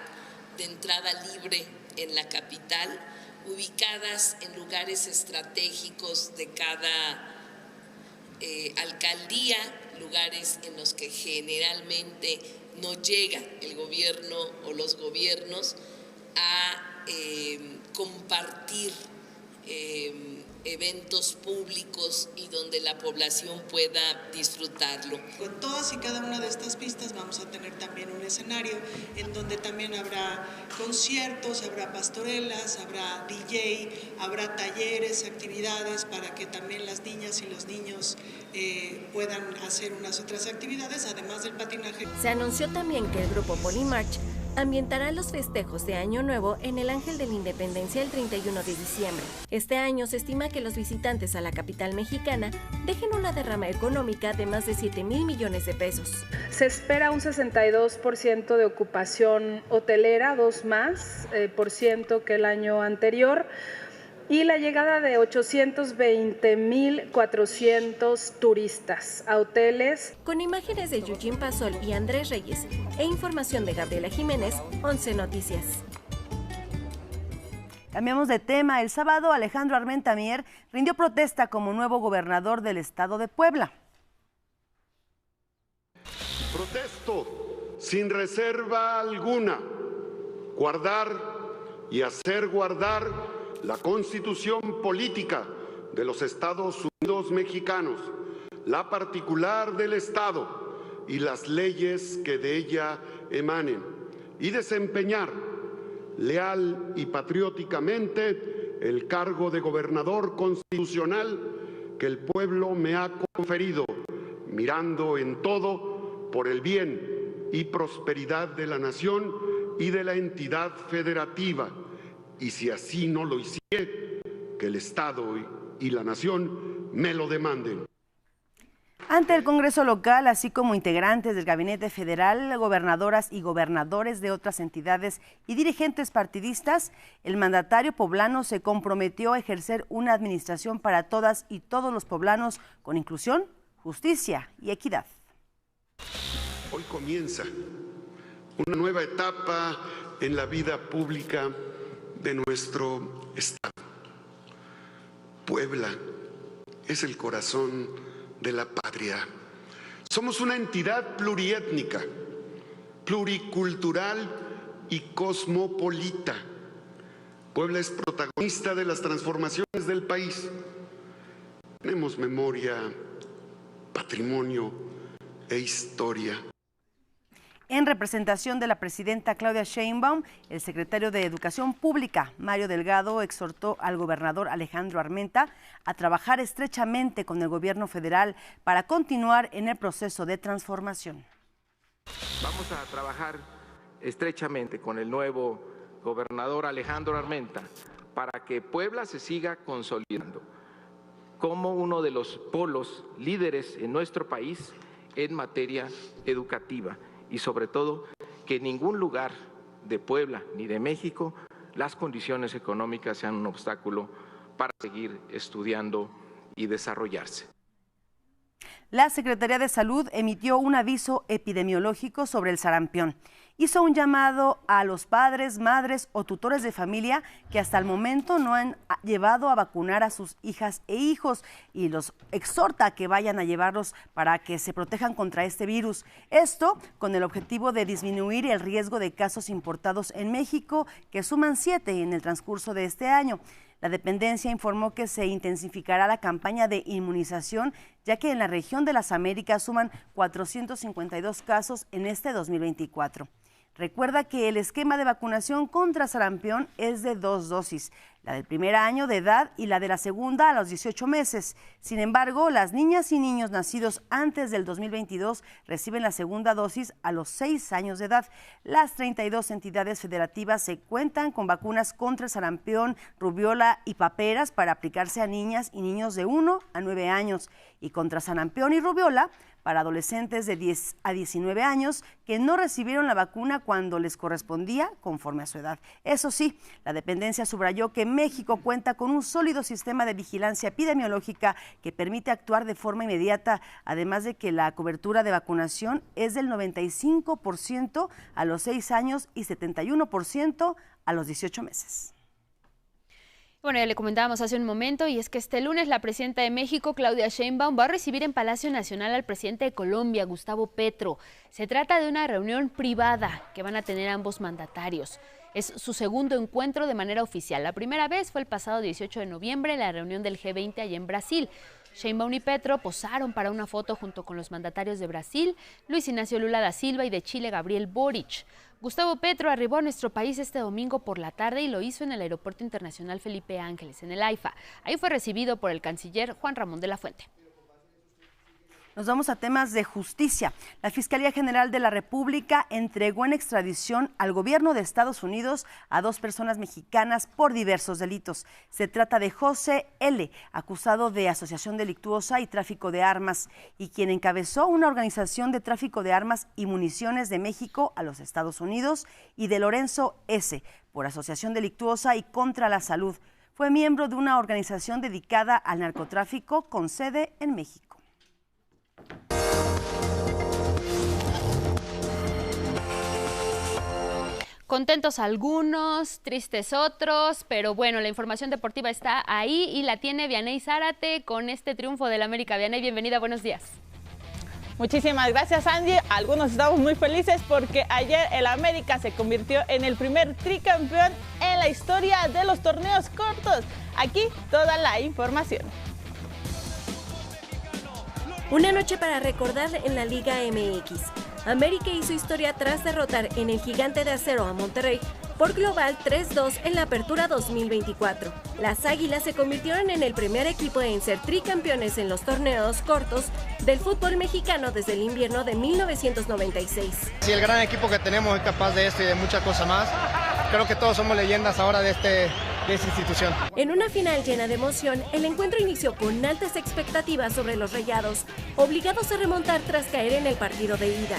de entrada libre en la capital, ubicadas en lugares estratégicos de cada alcaldía, lugares en los que generalmente no llega el gobierno o los gobiernos a compartir eventos públicos y donde la población pueda disfrutarlo. Con todas y cada una de estas pistas vamos a tener también un escenario en donde también habrá conciertos, habrá pastorelas, habrá DJ, habrá talleres, actividades para que también las niñas y los niños puedan hacer unas otras actividades, además del patinaje. Se anunció también que el grupo Polymarch ambientará los festejos de Año Nuevo en el Ángel de la Independencia el 31 de diciembre. Este año se estima que los visitantes a la capital mexicana dejen una derrama económica de más de 7,000 millones de pesos. Se espera un 62% de ocupación hotelera, 2 más por ciento que el año anterior, y la llegada de 820,400 turistas a hoteles. Con imágenes de Eugene Pasol y Andrés Reyes e información de Gabriela Jiménez, 11 Noticias. Cambiamos de tema. El sábado, Alejandro Armenta Mier rindió protesta como nuevo gobernador del estado de Puebla. Protesto sin reserva alguna, guardar y hacer guardar la Constitución política de los Estados Unidos mexicanos, la particular del Estado y las leyes que de ella emanen, y desempeñar leal y patrióticamente el cargo de gobernador constitucional que el pueblo me ha conferido, mirando en todo por el bien y prosperidad de la nación y de la entidad federativa, y si así no lo hiciere, que el Estado y la nación me lo demanden. Ante el Congreso local, así como integrantes del Gabinete Federal, gobernadoras y gobernadores de otras entidades y dirigentes partidistas, el mandatario poblano se comprometió a ejercer una administración para todas y todos los poblanos con inclusión, justicia y equidad. Hoy comienza una nueva etapa en la vida pública de nuestro estado. Puebla es el corazón de la patria. Somos una entidad pluriétnica, pluricultural y cosmopolita. Puebla es protagonista de las transformaciones del país. Tenemos memoria, patrimonio e historia. En representación de la presidenta Claudia Sheinbaum, el secretario de Educación Pública, Mario Delgado, exhortó al gobernador Alejandro Armenta a trabajar estrechamente con el gobierno federal para continuar en el proceso de transformación. Vamos a trabajar estrechamente con el nuevo gobernador Alejandro Armenta para que Puebla se siga consolidando como uno de los polos líderes en nuestro país en materia educativa. Y sobre todo, que en ningún lugar de Puebla ni de México las condiciones económicas sean un obstáculo para seguir estudiando y desarrollarse. La Secretaría de Salud emitió un aviso epidemiológico sobre el sarampión. Hizo un llamado a los padres, madres o tutores de familia que hasta el momento no han llevado a vacunar a sus hijas e hijos y los exhorta a que vayan a llevarlos para que se protejan contra este virus. Esto con el objetivo de disminuir el riesgo de casos importados en México, que suman 7 en el transcurso de este año. La dependencia informó que se intensificará la campaña de inmunización, ya que en la región de las Américas suman 452 casos en este 2024. Recuerda que el esquema de vacunación contra sarampión es de 2 dosis, la del primer año de edad y la de la segunda a los 18 meses. Sin embargo, las niñas y niños nacidos antes del 2022 reciben la segunda dosis a los 6 años de edad. Las 32 entidades federativas se cuentan con vacunas contra sarampión, rubiola y paperas para aplicarse a niñas y niños de 1 a 9 años y contra sarampión y rubiola para adolescentes de 10 a 19 años que no recibieron la vacuna cuando les correspondía conforme a su edad. Eso sí, la dependencia subrayó que México cuenta con un sólido sistema de vigilancia epidemiológica que permite actuar de forma inmediata, además de que la cobertura de vacunación es del 95% a los 6 años y 71% a los 18 meses. Bueno, ya le comentábamos hace un momento, y es que este lunes la presidenta de México, Claudia Sheinbaum, va a recibir en Palacio Nacional al presidente de Colombia, Gustavo Petro. Se trata de una reunión privada que van a tener ambos mandatarios. Es su segundo encuentro de manera oficial. La primera vez fue el pasado 18 de noviembre en la reunión del G20 allá en Brasil. Sheinbaum y Petro posaron para una foto junto con los mandatarios de Brasil, Luis Ignacio Lula da Silva, y de Chile, Gabriel Boric. Gustavo Petro arribó a nuestro país este domingo por la tarde y lo hizo en el Aeropuerto Internacional Felipe Ángeles, en el AIFA. Ahí fue recibido por el canciller Juan Ramón de la Fuente. Nos vamos a temas de justicia. La Fiscalía General de la República entregó en extradición al gobierno de Estados Unidos a 2 personas mexicanas por diversos delitos. Se trata de José L., acusado de asociación delictuosa y tráfico de armas, y quien encabezó una organización de tráfico de armas y municiones de México a los Estados Unidos, y de Lorenzo S., por asociación delictuosa y contra la salud. Fue miembro de una organización dedicada al narcotráfico con sede en México. Contentos algunos, tristes otros, pero bueno, la información deportiva está ahí y la tiene Vianey Zárate con este triunfo del América. Vianey, bienvenida, buenos días. Muchísimas gracias, Angie. Algunos estamos muy felices porque ayer el América se convirtió en el primer tricampeón en la historia de los torneos cortos. Aquí toda la información. Una noche para recordar en la Liga MX. América hizo historia tras derrotar en el Gigante de Acero a Monterrey por global 3-2 en la Apertura 2024. Las Águilas se convirtieron en el primer equipo en ser tricampeones en los torneos cortos del fútbol mexicano desde el invierno de 1996. Si el gran equipo que tenemos es capaz de esto y de muchas cosas más, creo que todos somos leyendas ahora de esta institución. En una final llena de emoción, el encuentro inició con altas expectativas sobre los Rayados, obligados a remontar tras caer en el partido de ida.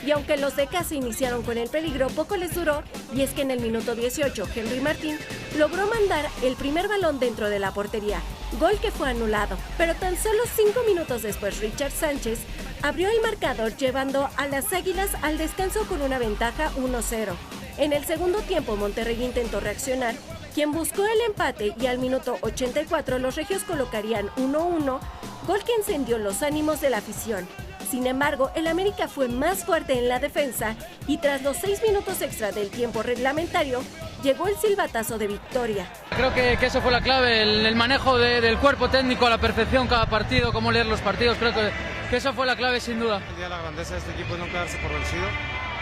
Y aunque los de casa iniciaron con el peligro, poco les duró, y es que en el minuto 18, Henry Martín logró mandar el primer balón dentro de la portería, gol que fue anulado. Pero tan solo 5 minutos después, Richard Sánchez abrió el marcador, llevando a las Águilas al descanso con una ventaja 1-0. En el segundo tiempo, Monterrey intentó reaccionar, quien buscó el empate, y al minuto 84 los regios colocarían 1-1, gol que encendió los ánimos de la afición. Sin embargo, el América fue más fuerte en la defensa y tras los 6 minutos extra del tiempo reglamentario, llegó el silbatazo de victoria. Creo que eso fue la clave, el manejo del cuerpo técnico a la perfección cada partido, cómo leer los partidos, creo que eso fue la clave sin duda. El día de la grandeza de este equipo es nunca darse por vencido.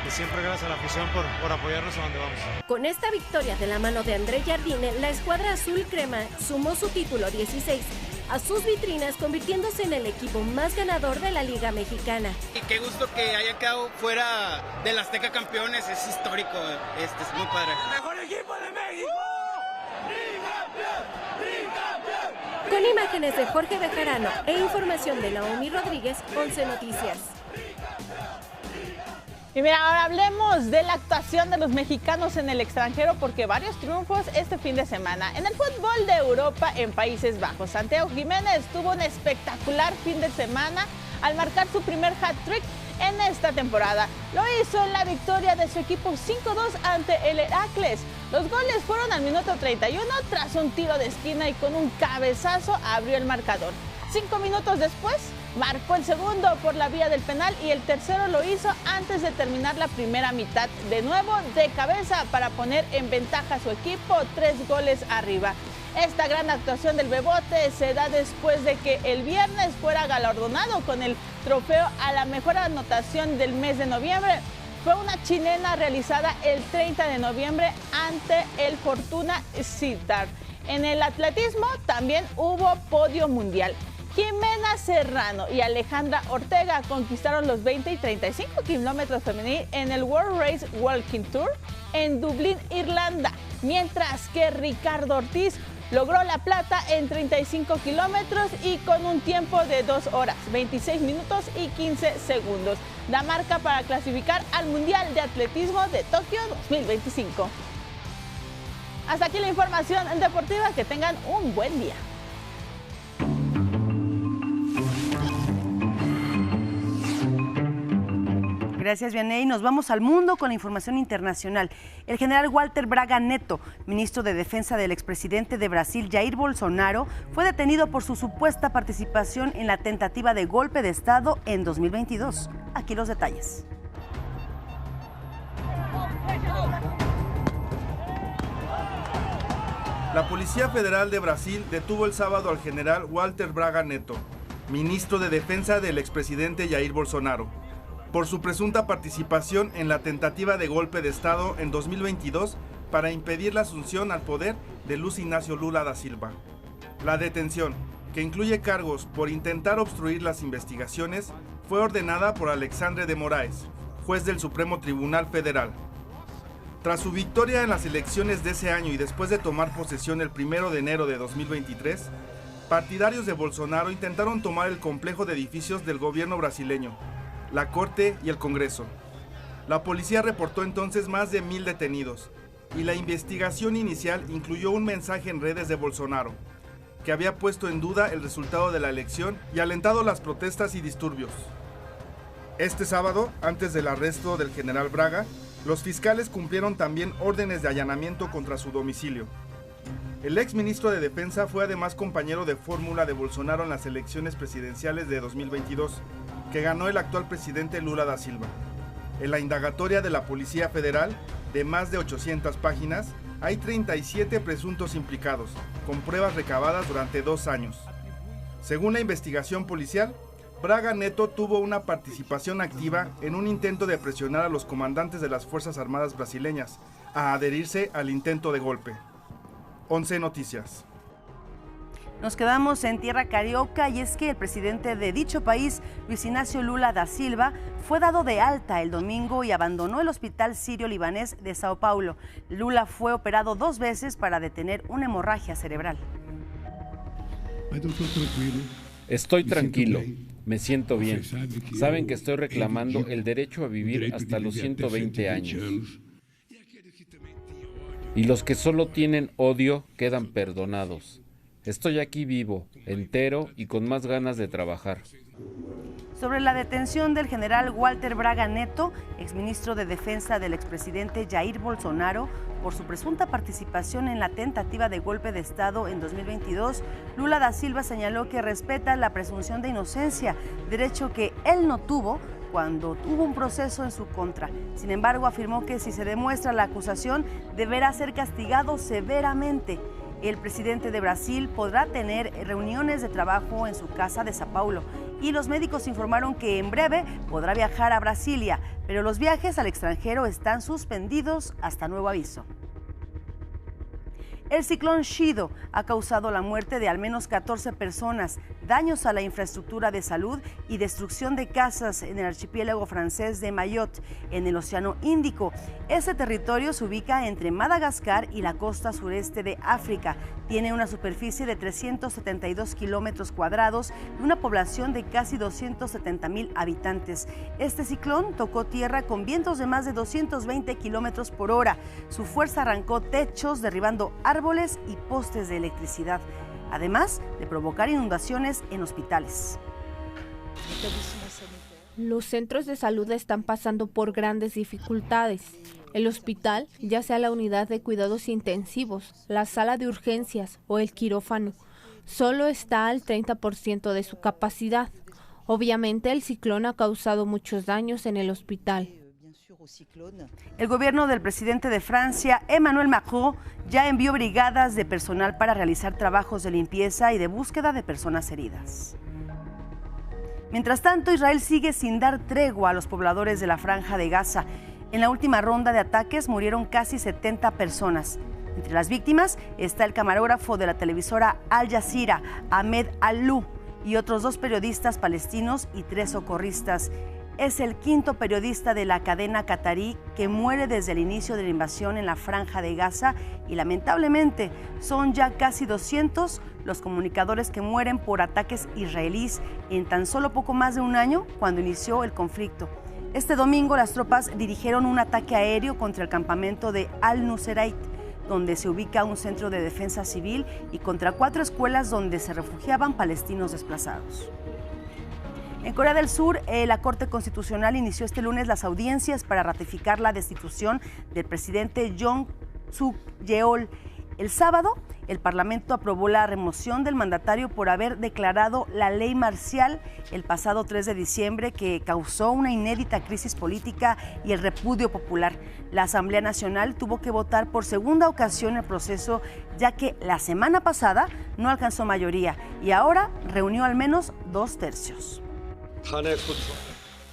Y siempre gracias a la afición por apoyarnos a donde vamos. Con esta victoria de la mano de André Jardine, la escuadra azul crema sumó su título 16 a sus vitrinas, convirtiéndose en el equipo más ganador de la Liga Mexicana. Y qué gusto que hayan quedado fuera del Azteca campeones, es histórico, es muy padre. ¡El mejor equipo de México! Con imágenes de Jorge Bejarano e información de Naomi Rodríguez, 11 Noticias. Y mira, ahora hablemos de la actuación de los mexicanos en el extranjero, porque varios triunfos este fin de semana. En el fútbol de Europa, en Países Bajos, Santiago Jiménez tuvo un espectacular fin de semana al marcar su primer hat-trick en esta temporada. Lo hizo en la victoria de su equipo 5-2 ante el Heracles. Los goles fueron al minuto 31 tras un tiro de esquina y con un cabezazo abrió el marcador. 5 minutos después marcó el segundo por la vía del penal y el tercero lo hizo antes de terminar la primera mitad, de nuevo de cabeza para poner en ventaja a su equipo 3 goles arriba. Esta gran actuación del Bebote se da después de que el viernes fuera galardonado con el trofeo a la mejor anotación del mes de noviembre. Fue una chilena realizada el 30 de noviembre ante el Fortuna Sittard. En el atletismo también hubo podio mundial. Jimena Serrano y Alejandra Ortega conquistaron los 20 y 35 kilómetros femenil en el World Race Walking Tour en Dublín, Irlanda, mientras que Ricardo Ortiz logró la plata en 35 kilómetros y con un tiempo de 2 horas, 26 minutos y 15 segundos. La marca para clasificar al Mundial de Atletismo de Tokio 2025. Hasta aquí la información deportiva, que tengan un buen día. Gracias, Vianey. Nos vamos al mundo con la información internacional. El general Walter Braga Neto, ministro de Defensa del expresidente de Brasil, Jair Bolsonaro, fue detenido por su supuesta participación en la tentativa de golpe de Estado en 2022. Aquí los detalles. La Policía Federal de Brasil detuvo el sábado al general Walter Braga Neto, ministro de Defensa del expresidente Jair Bolsonaro, por su presunta participación en la tentativa de golpe de Estado en 2022 para impedir la asunción al poder de Luiz Inácio Lula da Silva. La detención, que incluye cargos por intentar obstruir las investigaciones, fue ordenada por Alexandre de Moraes, juez del Supremo Tribunal Federal. Tras su victoria en las elecciones de ese año y después de tomar posesión el 1 de enero de 2023, partidarios de Bolsonaro intentaron tomar el complejo de edificios del gobierno brasileño, la Corte y el Congreso. La policía reportó entonces más de 1000 detenidos, y la investigación inicial incluyó un mensaje en redes de Bolsonaro, que había puesto en duda el resultado de la elección y alentado las protestas y disturbios. Este sábado, antes del arresto del general Braga, los fiscales cumplieron también órdenes de allanamiento contra su domicilio. El ex ministro de Defensa fue además compañero de fórmula de Bolsonaro en las elecciones presidenciales de 2022, que ganó el actual presidente Lula da Silva. En la indagatoria de la Policía Federal, de más de 800 páginas, hay 37 presuntos implicados, con pruebas recabadas durante 2 años. Según la investigación policial, Braga Neto tuvo una participación activa en un intento de presionar a los comandantes de las Fuerzas Armadas brasileñas a adherirse al intento de golpe. 11 Noticias. Nos quedamos en tierra carioca y es que el presidente de dicho país, Luiz Inácio Lula da Silva, fue dado de alta el domingo y abandonó el hospital sirio-libanés de Sao Paulo. Lula fue operado 2 veces para detener una hemorragia cerebral. Estoy tranquilo, me siento bien. Saben que estoy reclamando el derecho a vivir hasta los 120 años. Y los que solo tienen odio quedan perdonados. Estoy aquí vivo, entero y con más ganas de trabajar. Sobre la detención del general Walter Braga Neto, exministro de Defensa del expresidente Jair Bolsonaro, por su presunta participación en la tentativa de golpe de Estado en 2022, Lula da Silva señaló que respeta la presunción de inocencia, derecho que él no tuvo cuando tuvo un proceso en su contra. Sin embargo, afirmó que si se demuestra la acusación, deberá ser castigado severamente. El presidente de Brasil podrá tener reuniones de trabajo en su casa de Sao Paulo y los médicos informaron que en breve podrá viajar a Brasilia, pero los viajes al extranjero están suspendidos hasta nuevo aviso. El ciclón Chido ha causado la muerte de al menos 14 personas, daños a la infraestructura de salud y destrucción de casas en el archipiélago francés de Mayotte, en el Océano Índico. Ese territorio se ubica entre Madagascar y la costa sureste de África. Tiene una superficie de 372 kilómetros cuadrados y una población de casi 270,000 habitantes. Este ciclón tocó tierra con vientos de más de 220 kilómetros por hora. Su fuerza arrancó techos, derribando árboles y postes de electricidad, además de provocar inundaciones en hospitales. Los centros de salud están pasando por grandes dificultades. El hospital, ya sea la unidad de cuidados intensivos, la sala de urgencias o el quirófano, solo está al 30% de su capacidad. Obviamente, el ciclón ha causado muchos daños en el hospital. El gobierno del presidente de Francia, Emmanuel Macron, ya envió brigadas de personal para realizar trabajos de limpieza y de búsqueda de personas heridas. Mientras tanto, Israel sigue sin dar tregua a los pobladores de la Franja de Gaza. En la última ronda de ataques murieron casi 70 personas. Entre las víctimas está el camarógrafo de la televisora Al Jazeera, Ahmed Alou, y otros 2 periodistas palestinos y 3 socorristas. Es el 5º periodista de la cadena catarí que muere desde el inicio de la invasión en la Franja de Gaza y lamentablemente son ya casi 200 los comunicadores que mueren por ataques israelíes en tan solo poco más de un año cuando inició el conflicto. Este domingo las tropas dirigieron un ataque aéreo contra el campamento de Al-Nuseirat, donde se ubica un centro de defensa civil, y contra 4 escuelas donde se refugiaban palestinos desplazados. En Corea del Sur, la Corte Constitucional inició este lunes las audiencias para ratificar la destitución del presidente Yoon Suk-yeol. El sábado, el Parlamento aprobó la remoción del mandatario por haber declarado la ley marcial el pasado 3 de diciembre, que causó una inédita crisis política y el repudio popular. La Asamblea Nacional tuvo que votar por segunda ocasión el proceso, ya que la semana pasada no alcanzó mayoría y ahora reunió al menos 2/3.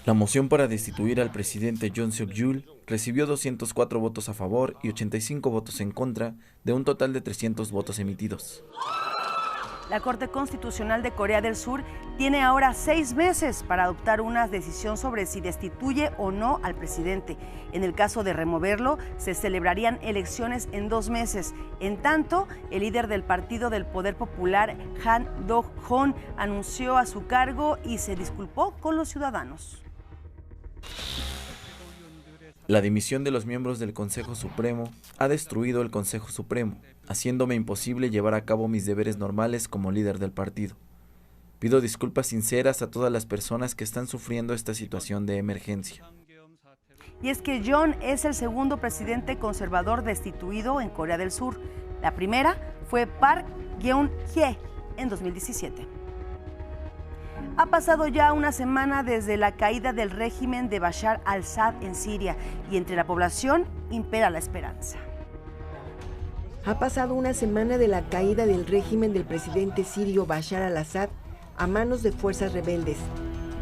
La moción para destituir al presidente Yoon Suk-yeol recibió 204 votos a favor y 85 votos en contra, de un total de 300 votos emitidos. La Corte Constitucional de Corea del Sur tiene ahora 6 meses para adoptar una decisión sobre si destituye o no al presidente. En el caso de removerlo, se celebrarían elecciones en 2 meses. En tanto, el líder del Partido del Poder Popular, Han Dok-hoon, anunció a su cargo y se disculpó con los ciudadanos. La dimisión de los miembros del Consejo Supremo ha destruido el Consejo Supremo, haciéndome imposible llevar a cabo mis deberes normales como líder del partido. Pido disculpas sinceras a todas las personas que están sufriendo esta situación de emergencia. Y es que Yoon es el segundo presidente conservador destituido en Corea del Sur. La primera fue Park Geun-hye en 2017. Ha pasado ya una semana desde la caída del régimen de Bashar al-Assad en Siria y entre la población impera la esperanza. Ha pasado una semana de la caída del régimen del presidente sirio Bashar al-Assad a manos de fuerzas rebeldes.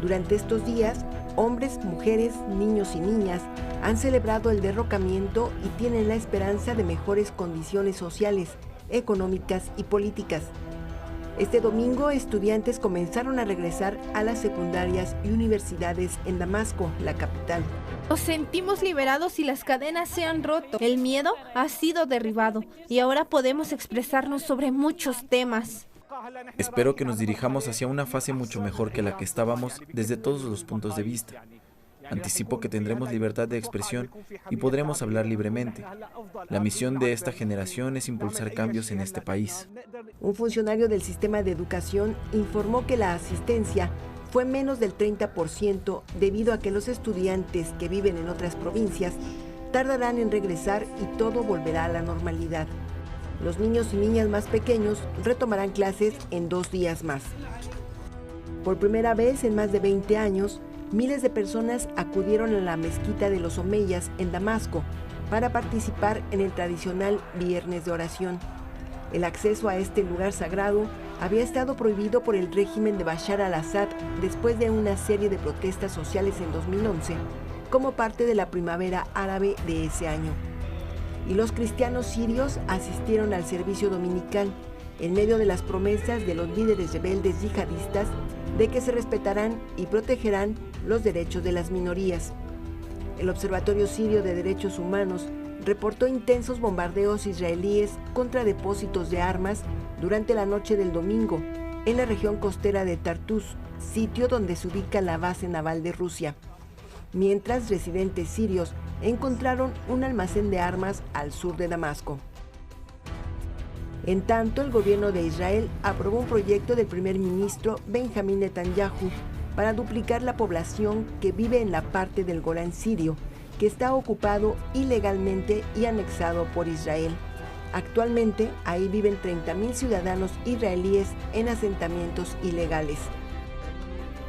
Durante estos días, hombres, mujeres, niños y niñas han celebrado el derrocamiento y tienen la esperanza de mejores condiciones sociales, económicas y políticas. Este domingo, estudiantes comenzaron a regresar a las secundarias y universidades en Damasco, la capital. Nos sentimos liberados y las cadenas se han roto. El miedo ha sido derribado y ahora podemos expresarnos sobre muchos temas. Espero que nos dirijamos hacia una fase mucho mejor que la que estábamos desde todos los puntos de vista. Anticipo que tendremos libertad de expresión y podremos hablar libremente. La misión de esta generación es impulsar cambios en este país. Un funcionario del sistema de educación informó que la asistencia fue menos del 30% debido a que los estudiantes que viven en otras provincias tardarán en regresar y todo volverá a la normalidad. Los niños y niñas más pequeños retomarán clases en 2 días más. Por primera vez en más de 20 años, miles de personas acudieron a la mezquita de los Omeyas en Damasco para participar en el tradicional Viernes de Oración. El acceso a este lugar sagrado había estado prohibido por el régimen de Bashar al-Assad después de una serie de protestas sociales en 2011, como parte de la primavera árabe de ese año. Y los cristianos sirios asistieron al servicio dominical, en medio de las promesas de los líderes rebeldes yihadistas de que se respetarán y protegerán los derechos de las minorías. El Observatorio Sirio de Derechos Humanos reportó intensos bombardeos israelíes contra depósitos de armas durante la noche del domingo en la región costera de Tartus, sitio donde se ubica la base naval de Rusia, mientras residentes sirios encontraron un almacén de armas al sur de Damasco. En tanto, el gobierno de Israel aprobó un proyecto del primer ministro Benjamín Netanyahu para duplicar la población que vive en la parte del Golán sirio, que está ocupado ilegalmente y anexado por Israel. Actualmente, ahí viven 30.000 ciudadanos israelíes en asentamientos ilegales.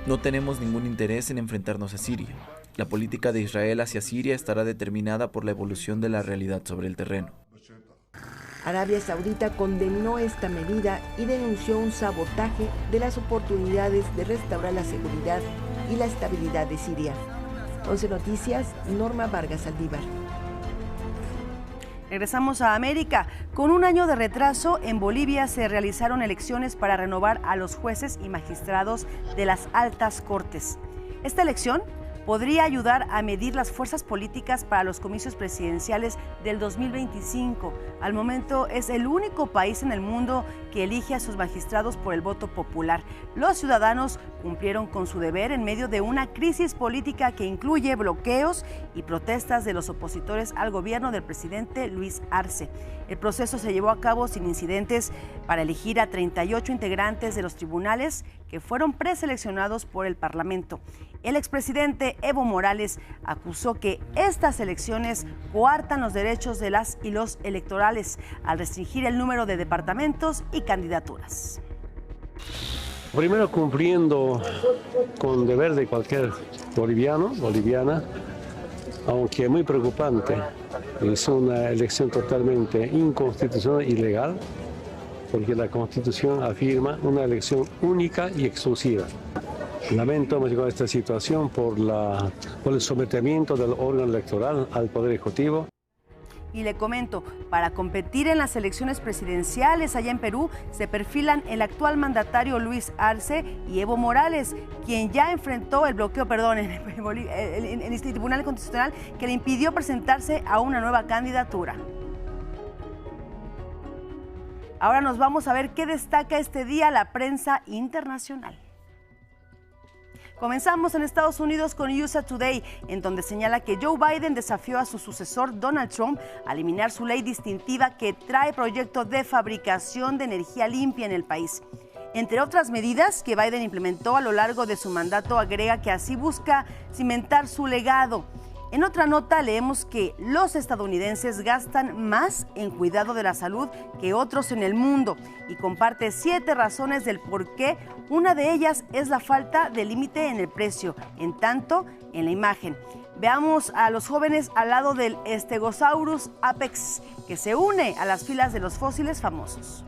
No tenemos ningún interés en enfrentarnos a Siria. La política de Israel hacia Siria estará determinada por la evolución de la realidad sobre el terreno. Arabia Saudita condenó esta medida y denunció un sabotaje de las oportunidades de restaurar la seguridad y la estabilidad de Siria. 11 Noticias, Norma Vargas Saldívar. Regresamos a América. Con un año de retraso, en Bolivia se realizaron elecciones para renovar a los jueces y magistrados de las altas cortes. Esta elección podría ayudar a medir las fuerzas políticas para los comicios presidenciales del 2025. Al momento es el único país en el mundo que elige a sus magistrados por el voto popular. Los ciudadanos cumplieron con su deber en medio de una crisis política que incluye bloqueos y protestas de los opositores al gobierno del presidente Luis Arce. El proceso se llevó a cabo sin incidentes para elegir a 38 integrantes de los tribunales que fueron preseleccionados por el Parlamento. El expresidente Evo Morales acusó que estas elecciones coartan los derechos de las y los electorales al restringir el número de departamentos y candidaturas. Primero, cumpliendo con deber de cualquier boliviana, aunque muy preocupante, es una elección totalmente inconstitucional e ilegal, porque la Constitución afirma una elección única y exclusiva. Lamento hemos llegado a esta situación por el sometimiento del órgano electoral al Poder Ejecutivo. Y le comento, para competir en las elecciones presidenciales allá en Perú, se perfilan el actual mandatario Luis Arce y Evo Morales, quien ya enfrentó el bloqueo, en el Tribunal Constitucional, que le impidió presentarse a una nueva candidatura. Ahora nos vamos a ver qué destaca este día la prensa internacional. Comenzamos en Estados Unidos con USA Today, en donde señala que Joe Biden desafió a su sucesor Donald Trump a eliminar su ley distintiva que trae proyecto de fabricación de energía limpia en el país. Entre otras medidas que Biden implementó a lo largo de su mandato, agrega que así busca cimentar su legado. En otra nota leemos que los estadounidenses gastan más en cuidado de la salud que otros en el mundo y comparte 7 razones del por qué. Una de ellas es la falta de límite en el precio, en tanto en la imagen. Veamos a los jóvenes al lado del Stegosaurus apex, que se une a las filas de los fósiles famosos.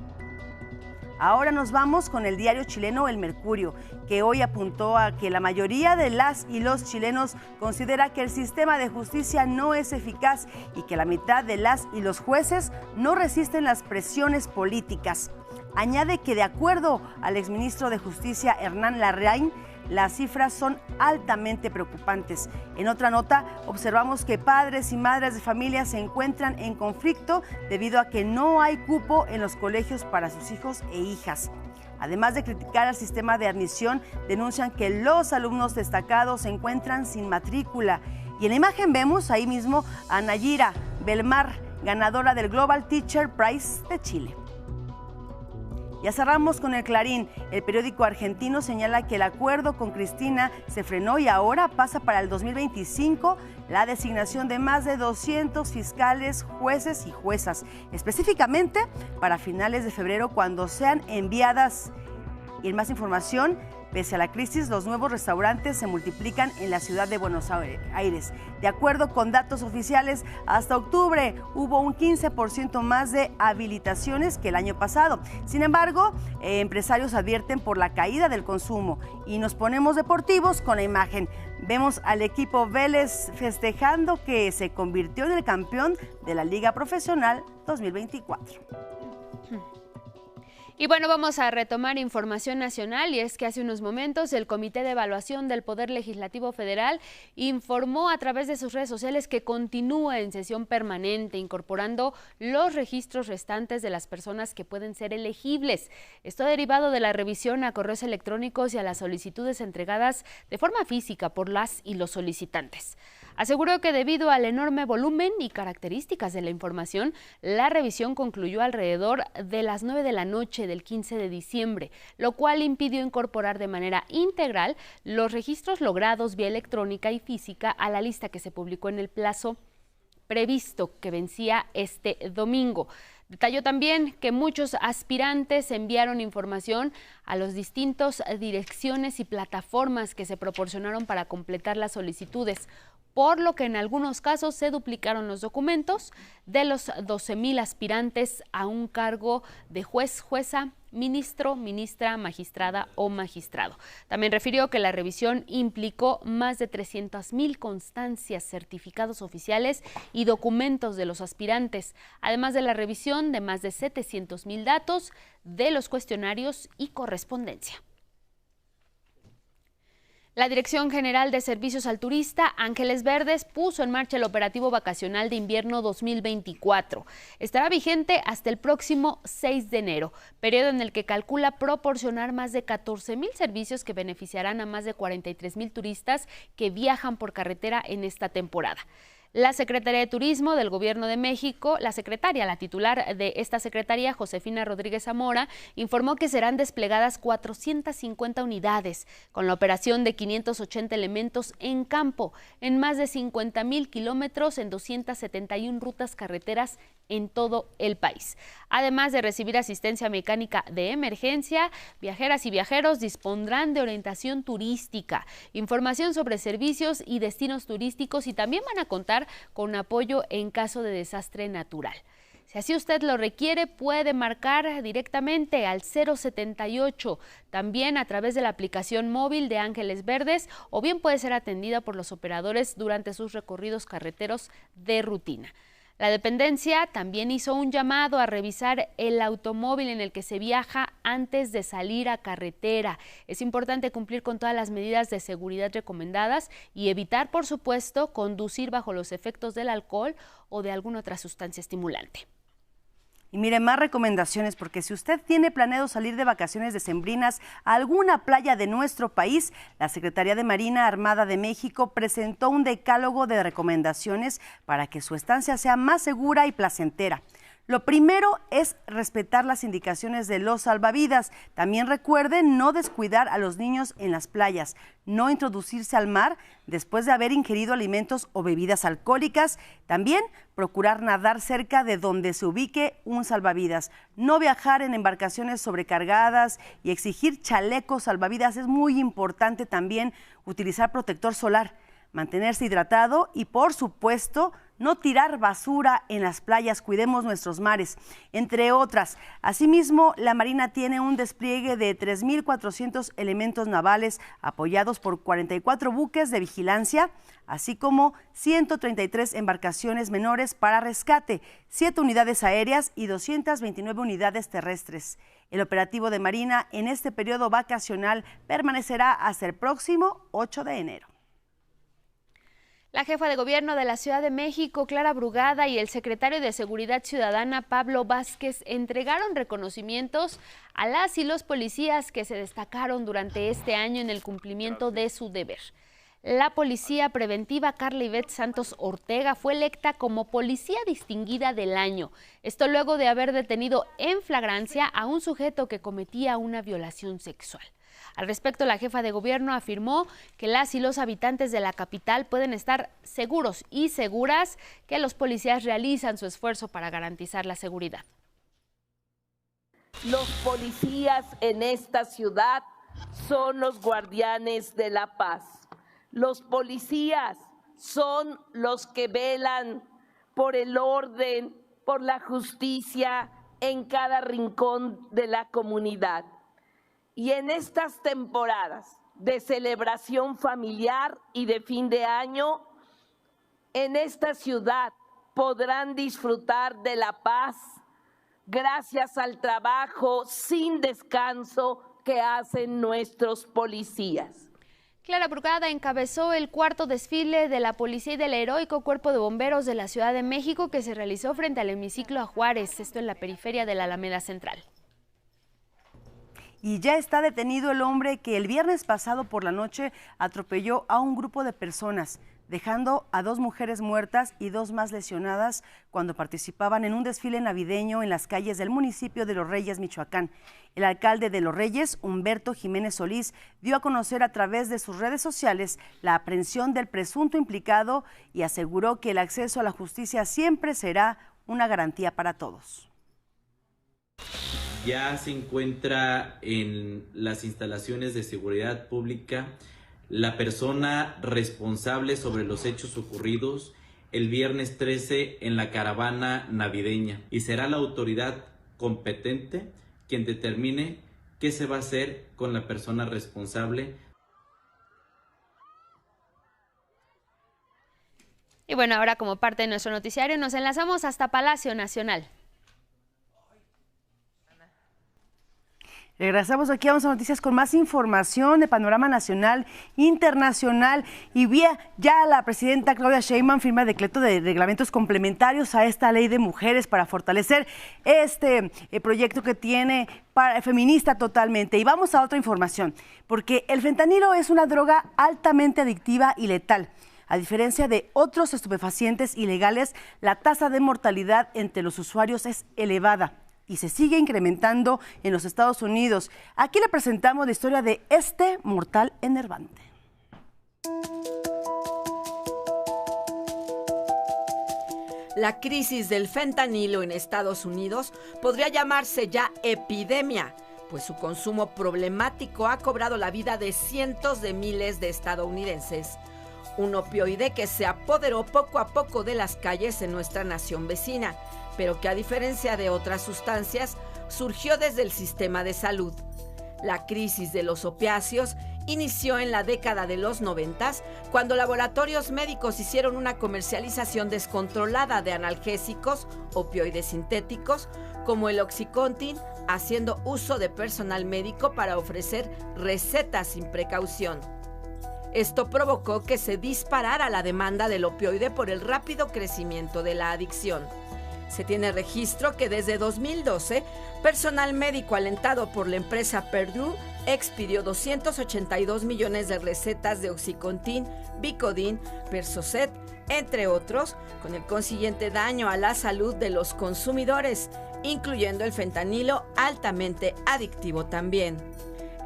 Ahora nos vamos con el diario chileno El Mercurio, que hoy apuntó a que la mayoría de las y los chilenos considera que el sistema de justicia no es eficaz y que la mitad de las y los jueces no resisten las presiones políticas. Añade que de acuerdo al exministro de Justicia Hernán Larraín, las cifras son altamente preocupantes. En otra nota, observamos que padres y madres de familia se encuentran en conflicto debido a que no hay cupo en los colegios para sus hijos e hijas. Además de criticar al sistema de admisión, denuncian que los alumnos destacados se encuentran sin matrícula. Y en la imagen vemos ahí mismo a Nayira Belmar, ganadora del Global Teacher Prize de Chile. Ya cerramos con el Clarín. El periódico argentino señala que el acuerdo con Cristina se frenó y ahora pasa para el 2025 la designación de más de 200 fiscales, jueces y juezas, específicamente para finales de febrero cuando sean enviadas. Y en más información, pese a la crisis, los nuevos restaurantes se multiplican en la ciudad de Buenos Aires. De acuerdo con datos oficiales, hasta octubre hubo un 15% más de habilitaciones que el año pasado. Sin embargo, empresarios advierten por la caída del consumo. Y nos ponemos deportivos con la imagen. Vemos al equipo Vélez festejando que se convirtió en el campeón de la Liga Profesional 2024. Y bueno, vamos a retomar información nacional y es que hace unos momentos el Comité de Evaluación del Poder Legislativo Federal informó a través de sus redes sociales que continúa en sesión permanente, incorporando los registros restantes de las personas que pueden ser elegibles. Esto derivado de la revisión a correos electrónicos y a las solicitudes entregadas de forma física por las y los solicitantes. Aseguró que debido al enorme volumen y características de la información, la revisión concluyó alrededor de las 9 de la noche del 15 de diciembre, lo cual impidió incorporar de manera integral los registros logrados vía electrónica y física a la lista que se publicó en el plazo previsto, que vencía este domingo. Detalló también que muchos aspirantes enviaron información a las distintas direcciones y plataformas que se proporcionaron para completar las solicitudes, por lo que en algunos casos se duplicaron los documentos de los 12,000 aspirantes a un cargo de juez, jueza, ministro, ministra, magistrada o magistrado. También refirió que la revisión implicó más de 300,000 constancias, certificados oficiales y documentos de los aspirantes, además de la revisión de más de 700,000 datos de los cuestionarios y correspondencia. La Dirección General de Servicios al Turista, Ángeles Verdes, puso en marcha el operativo vacacional de invierno 2024. Estará vigente hasta el próximo 6 de enero, periodo en el que calcula proporcionar más de 14,000 servicios que beneficiarán a más de 43,000 turistas que viajan por carretera en esta temporada. La Secretaría de Turismo del Gobierno de México, la titular de esta secretaría, Josefina Rodríguez Zamora, informó que serán desplegadas 450 unidades, con la operación de 580 elementos en campo, en más de 50,000 kilómetros en 271 rutas carreteras en todo el país. Además de recibir asistencia mecánica de emergencia, viajeras y viajeros dispondrán de orientación turística, información sobre servicios y destinos turísticos y también van a contar con apoyo en caso de desastre natural. Si así usted lo requiere, puede marcar directamente al 078, también a través de la aplicación móvil de Ángeles Verdes, o bien puede ser atendida por los operadores durante sus recorridos carreteros de rutina. La dependencia también hizo un llamado a revisar el automóvil en el que se viaja antes de salir a carretera. Es importante cumplir con todas las medidas de seguridad recomendadas y evitar, por supuesto, conducir bajo los efectos del alcohol o de alguna otra sustancia estimulante. Y mire, más recomendaciones, porque si usted tiene planeado salir de vacaciones decembrinas a alguna playa de nuestro país, la Secretaría de Marina Armada de México presentó un decálogo de recomendaciones para que su estancia sea más segura y placentera. Lo primero es respetar las indicaciones de los salvavidas. También recuerden no descuidar a los niños en las playas, no introducirse al mar después de haber ingerido alimentos o bebidas alcohólicas. También procurar nadar cerca de donde se ubique un salvavidas. No viajar en embarcaciones sobrecargadas y exigir chalecos salvavidas. Es muy importante también utilizar protector solar, mantenerse hidratado y, por supuesto, no tirar basura en las playas. Cuidemos nuestros mares, entre otras. Asimismo, la Marina tiene un despliegue de 3,400 elementos navales apoyados por 44 buques de vigilancia, así como 133 embarcaciones menores para rescate, 7 unidades aéreas y 229 unidades terrestres. El operativo de Marina en este periodo vacacional permanecerá hasta el próximo 8 de enero. La jefa de gobierno de la Ciudad de México, Clara Brugada, y el secretario de Seguridad Ciudadana, Pablo Vázquez, entregaron reconocimientos a las y los policías que se destacaron durante este año en el cumplimiento de su deber. La policía preventiva Carla Ivette Santos Ortega fue electa como Policía Distinguida del Año. Esto luego de haber detenido en flagrancia a un sujeto que cometía una violación sexual. Al respecto, la jefa de gobierno afirmó que las y los habitantes de la capital pueden estar seguros y seguras que los policías realizan su esfuerzo para garantizar la seguridad. Los policías en esta ciudad son los guardianes de la paz. Los policías son los que velan por el orden, por la justicia en cada rincón de la comunidad. Y en estas temporadas de celebración familiar y de fin de año, en esta ciudad podrán disfrutar de la paz gracias al trabajo sin descanso que hacen nuestros policías. Clara Brugada encabezó el cuarto desfile de la policía y del heroico Cuerpo de Bomberos de la Ciudad de México que se realizó frente al hemiciclo a Juárez, esto en la periferia de la Alameda Central. Y ya está detenido el hombre que el viernes pasado por la noche atropelló a un grupo de personas, dejando a 2 mujeres muertas y 2 más lesionadas cuando participaban en un desfile navideño en las calles del municipio de Los Reyes, Michoacán. El alcalde de Los Reyes, Humberto Jiménez Solís, dio a conocer a través de sus redes sociales la aprehensión del presunto implicado y aseguró que el acceso a la justicia siempre será una garantía para todos. Ya se encuentra en las instalaciones de seguridad pública la persona responsable sobre los hechos ocurridos el viernes 13 en la caravana navideña, y será la autoridad competente quien determine qué se va a hacer con la persona responsable. Y bueno, ahora como parte de nuestro noticiario nos enlazamos hasta Palacio Nacional. Regresamos aquí a 11 Noticias con más información de panorama nacional, internacional y ya la presidenta Claudia Sheinbaum firma el decreto de reglamentos complementarios a esta ley de mujeres para fortalecer este proyecto que tiene feminista totalmente. Y vamos a otra información, porque el fentanilo es una droga altamente adictiva y letal. A diferencia de otros estupefacientes ilegales, la tasa de mortalidad entre los usuarios es elevada y se sigue incrementando en los Estados Unidos. Aquí le presentamos la historia de este mortal enervante. La crisis del fentanilo en Estados Unidos podría llamarse ya epidemia, pues su consumo problemático ha cobrado la vida de cientos de miles de estadounidenses. Un opioide que se apoderó poco a poco de las calles en nuestra nación vecina, pero que a diferencia de otras sustancias, surgió desde el sistema de salud. La crisis de los opiáceos inició en la década de los 90, cuando laboratorios médicos hicieron una comercialización descontrolada de analgésicos, opioides sintéticos, como el Oxycontin, haciendo uso de personal médico para ofrecer recetas sin precaución. Esto provocó que se disparara la demanda del opioide por el rápido crecimiento de la adicción. Se tiene registro que desde 2012, personal médico alentado por la empresa Purdue expidió 282 millones de recetas de Oxycontin, Vicodin, Percocet, entre otros, con el consiguiente daño a la salud de los consumidores, incluyendo el fentanilo altamente adictivo también.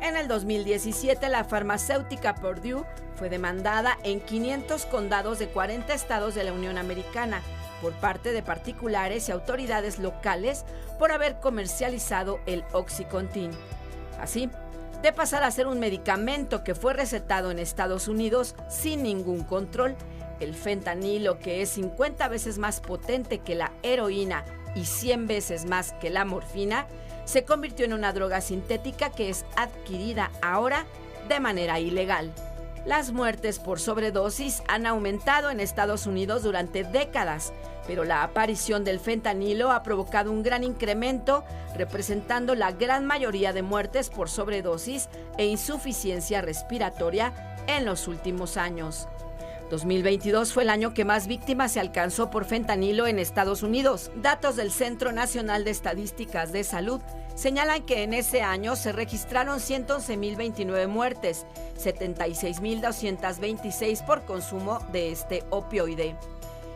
En el 2017, la farmacéutica Purdue fue demandada en 500 condados de 40 estados de la Unión Americana por parte de particulares y autoridades locales por haber comercializado el Oxycontin. Así, de pasar a ser un medicamento que fue recetado en Estados Unidos sin ningún control, el fentanilo, que es 50 veces más potente que la heroína y 100 veces más que la morfina, se convirtió en una droga sintética que es adquirida ahora de manera ilegal. Las muertes por sobredosis han aumentado en Estados Unidos durante décadas, pero la aparición del fentanilo ha provocado un gran incremento, representando la gran mayoría de muertes por sobredosis e insuficiencia respiratoria en los últimos años. 2022 fue el año que más víctimas se alcanzó por fentanilo en Estados Unidos. Datos del Centro Nacional de Estadísticas de Salud señalan que en ese año se registraron 111.029 muertes, 76.226 por consumo de este opioide.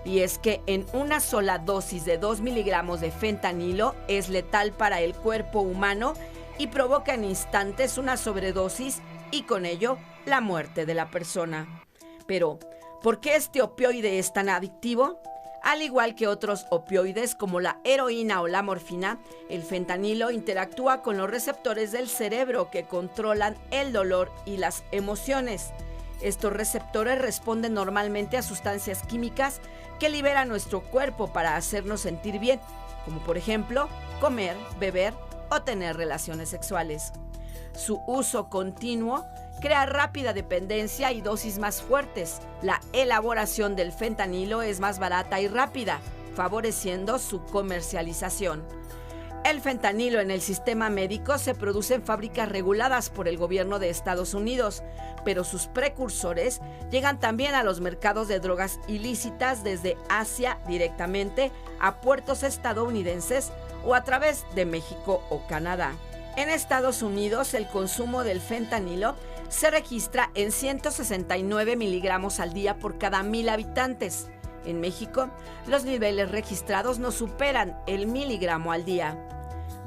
Y es que en una sola dosis de 2 miligramos de fentanilo es letal para el cuerpo humano y provoca en instantes una sobredosis y con ello la muerte de la persona. Pero, ¿por qué este opioide es tan adictivo? Al igual que otros opioides como la heroína o la morfina, el fentanilo interactúa con los receptores del cerebro que controlan el dolor y las emociones. Estos receptores responden normalmente a sustancias químicas que libera nuestro cuerpo para hacernos sentir bien, como por ejemplo comer, beber o tener relaciones sexuales. Su uso continuo crea rápida dependencia y dosis más fuertes. La elaboración del fentanilo es más barata y rápida, favoreciendo su comercialización. El fentanilo en el sistema médico se produce en fábricas reguladas por el gobierno de Estados Unidos, pero sus precursores llegan también a los mercados de drogas ilícitas desde Asia directamente a puertos estadounidenses o a través de México o Canadá. En Estados Unidos, el consumo del fentanilo se registra en 169 miligramos al día por cada 1,000 habitantes. En México, los niveles registrados no superan el miligramo al día.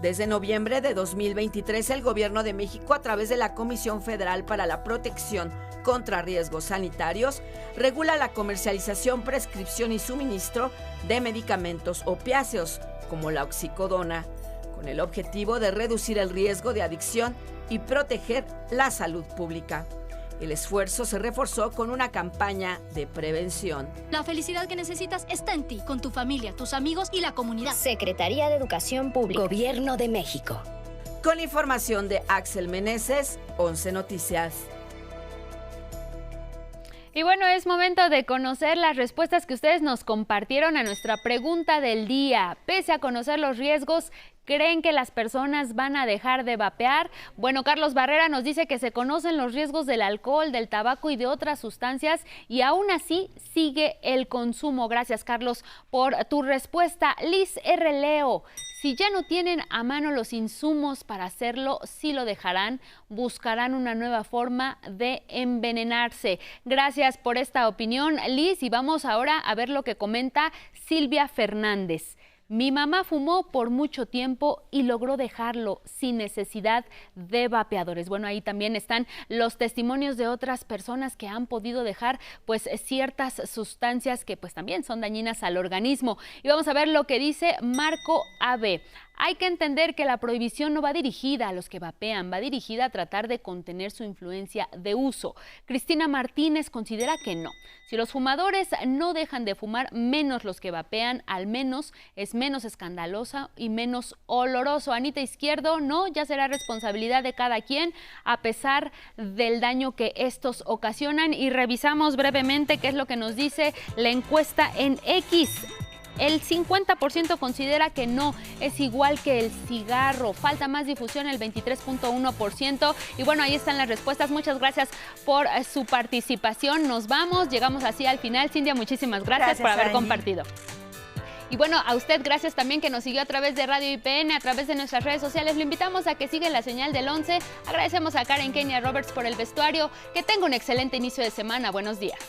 Desde noviembre de 2023, el Gobierno de México, a través de la Comisión Federal para la Protección contra Riesgos Sanitarios, regula la comercialización, prescripción y suministro de medicamentos opiáceos, como la oxicodona, con el objetivo de reducir el riesgo de adicción y proteger la salud pública. El esfuerzo se reforzó con una campaña de prevención. La felicidad que necesitas está en ti, con tu familia, tus amigos y la comunidad. Secretaría de Educación Pública, Gobierno de México. Con la información de Axel Meneses, 11 Noticias. Y bueno, es momento de conocer las respuestas que ustedes nos compartieron a nuestra pregunta del día. Pese a conocer los riesgos, ¿creen que las personas van a dejar de vapear? Bueno, Carlos Barrera nos dice que se conocen los riesgos del alcohol, del tabaco y de otras sustancias y aún así sigue el consumo. Gracias, Carlos, por tu respuesta. Liz R. Leo, si ya no tienen a mano los insumos para hacerlo, sí lo dejarán, buscarán una nueva forma de envenenarse. Gracias por esta opinión, Liz, y vamos ahora a ver lo que comenta Silvia Fernández. Mi mamá fumó por mucho tiempo y logró dejarlo sin necesidad de vapeadores. Bueno, ahí también están los testimonios de otras personas que han podido dejar pues ciertas sustancias que pues también son dañinas al organismo. Y vamos a ver lo que dice Marco AB. Hay que entender que la prohibición no va dirigida a los que vapean, va dirigida a tratar de contener su influencia de uso. Cristina Martínez considera que no. Si los fumadores no dejan de fumar, menos los que vapean, al menos es menos escandalosa y menos oloroso. Anita Izquierdo, no, ya será responsabilidad de cada quien a pesar del daño que estos ocasionan. Y revisamos brevemente qué es lo que nos dice la encuesta en X. El 50% considera que no, es igual que el cigarro. Falta más difusión, el 23.1%. Y bueno, ahí están las respuestas. Muchas gracias por su participación. Nos vamos, llegamos así al final. Cintia, muchísimas gracias por haber Angie. compartido. Y bueno, a usted gracias también que nos siguió a través de Radio IPN, a través de nuestras redes sociales. Lo invitamos a que siga la señal del 11. Agradecemos a Karen Kenia Roberts por el vestuario. Que tenga un excelente inicio de semana. Buenos días.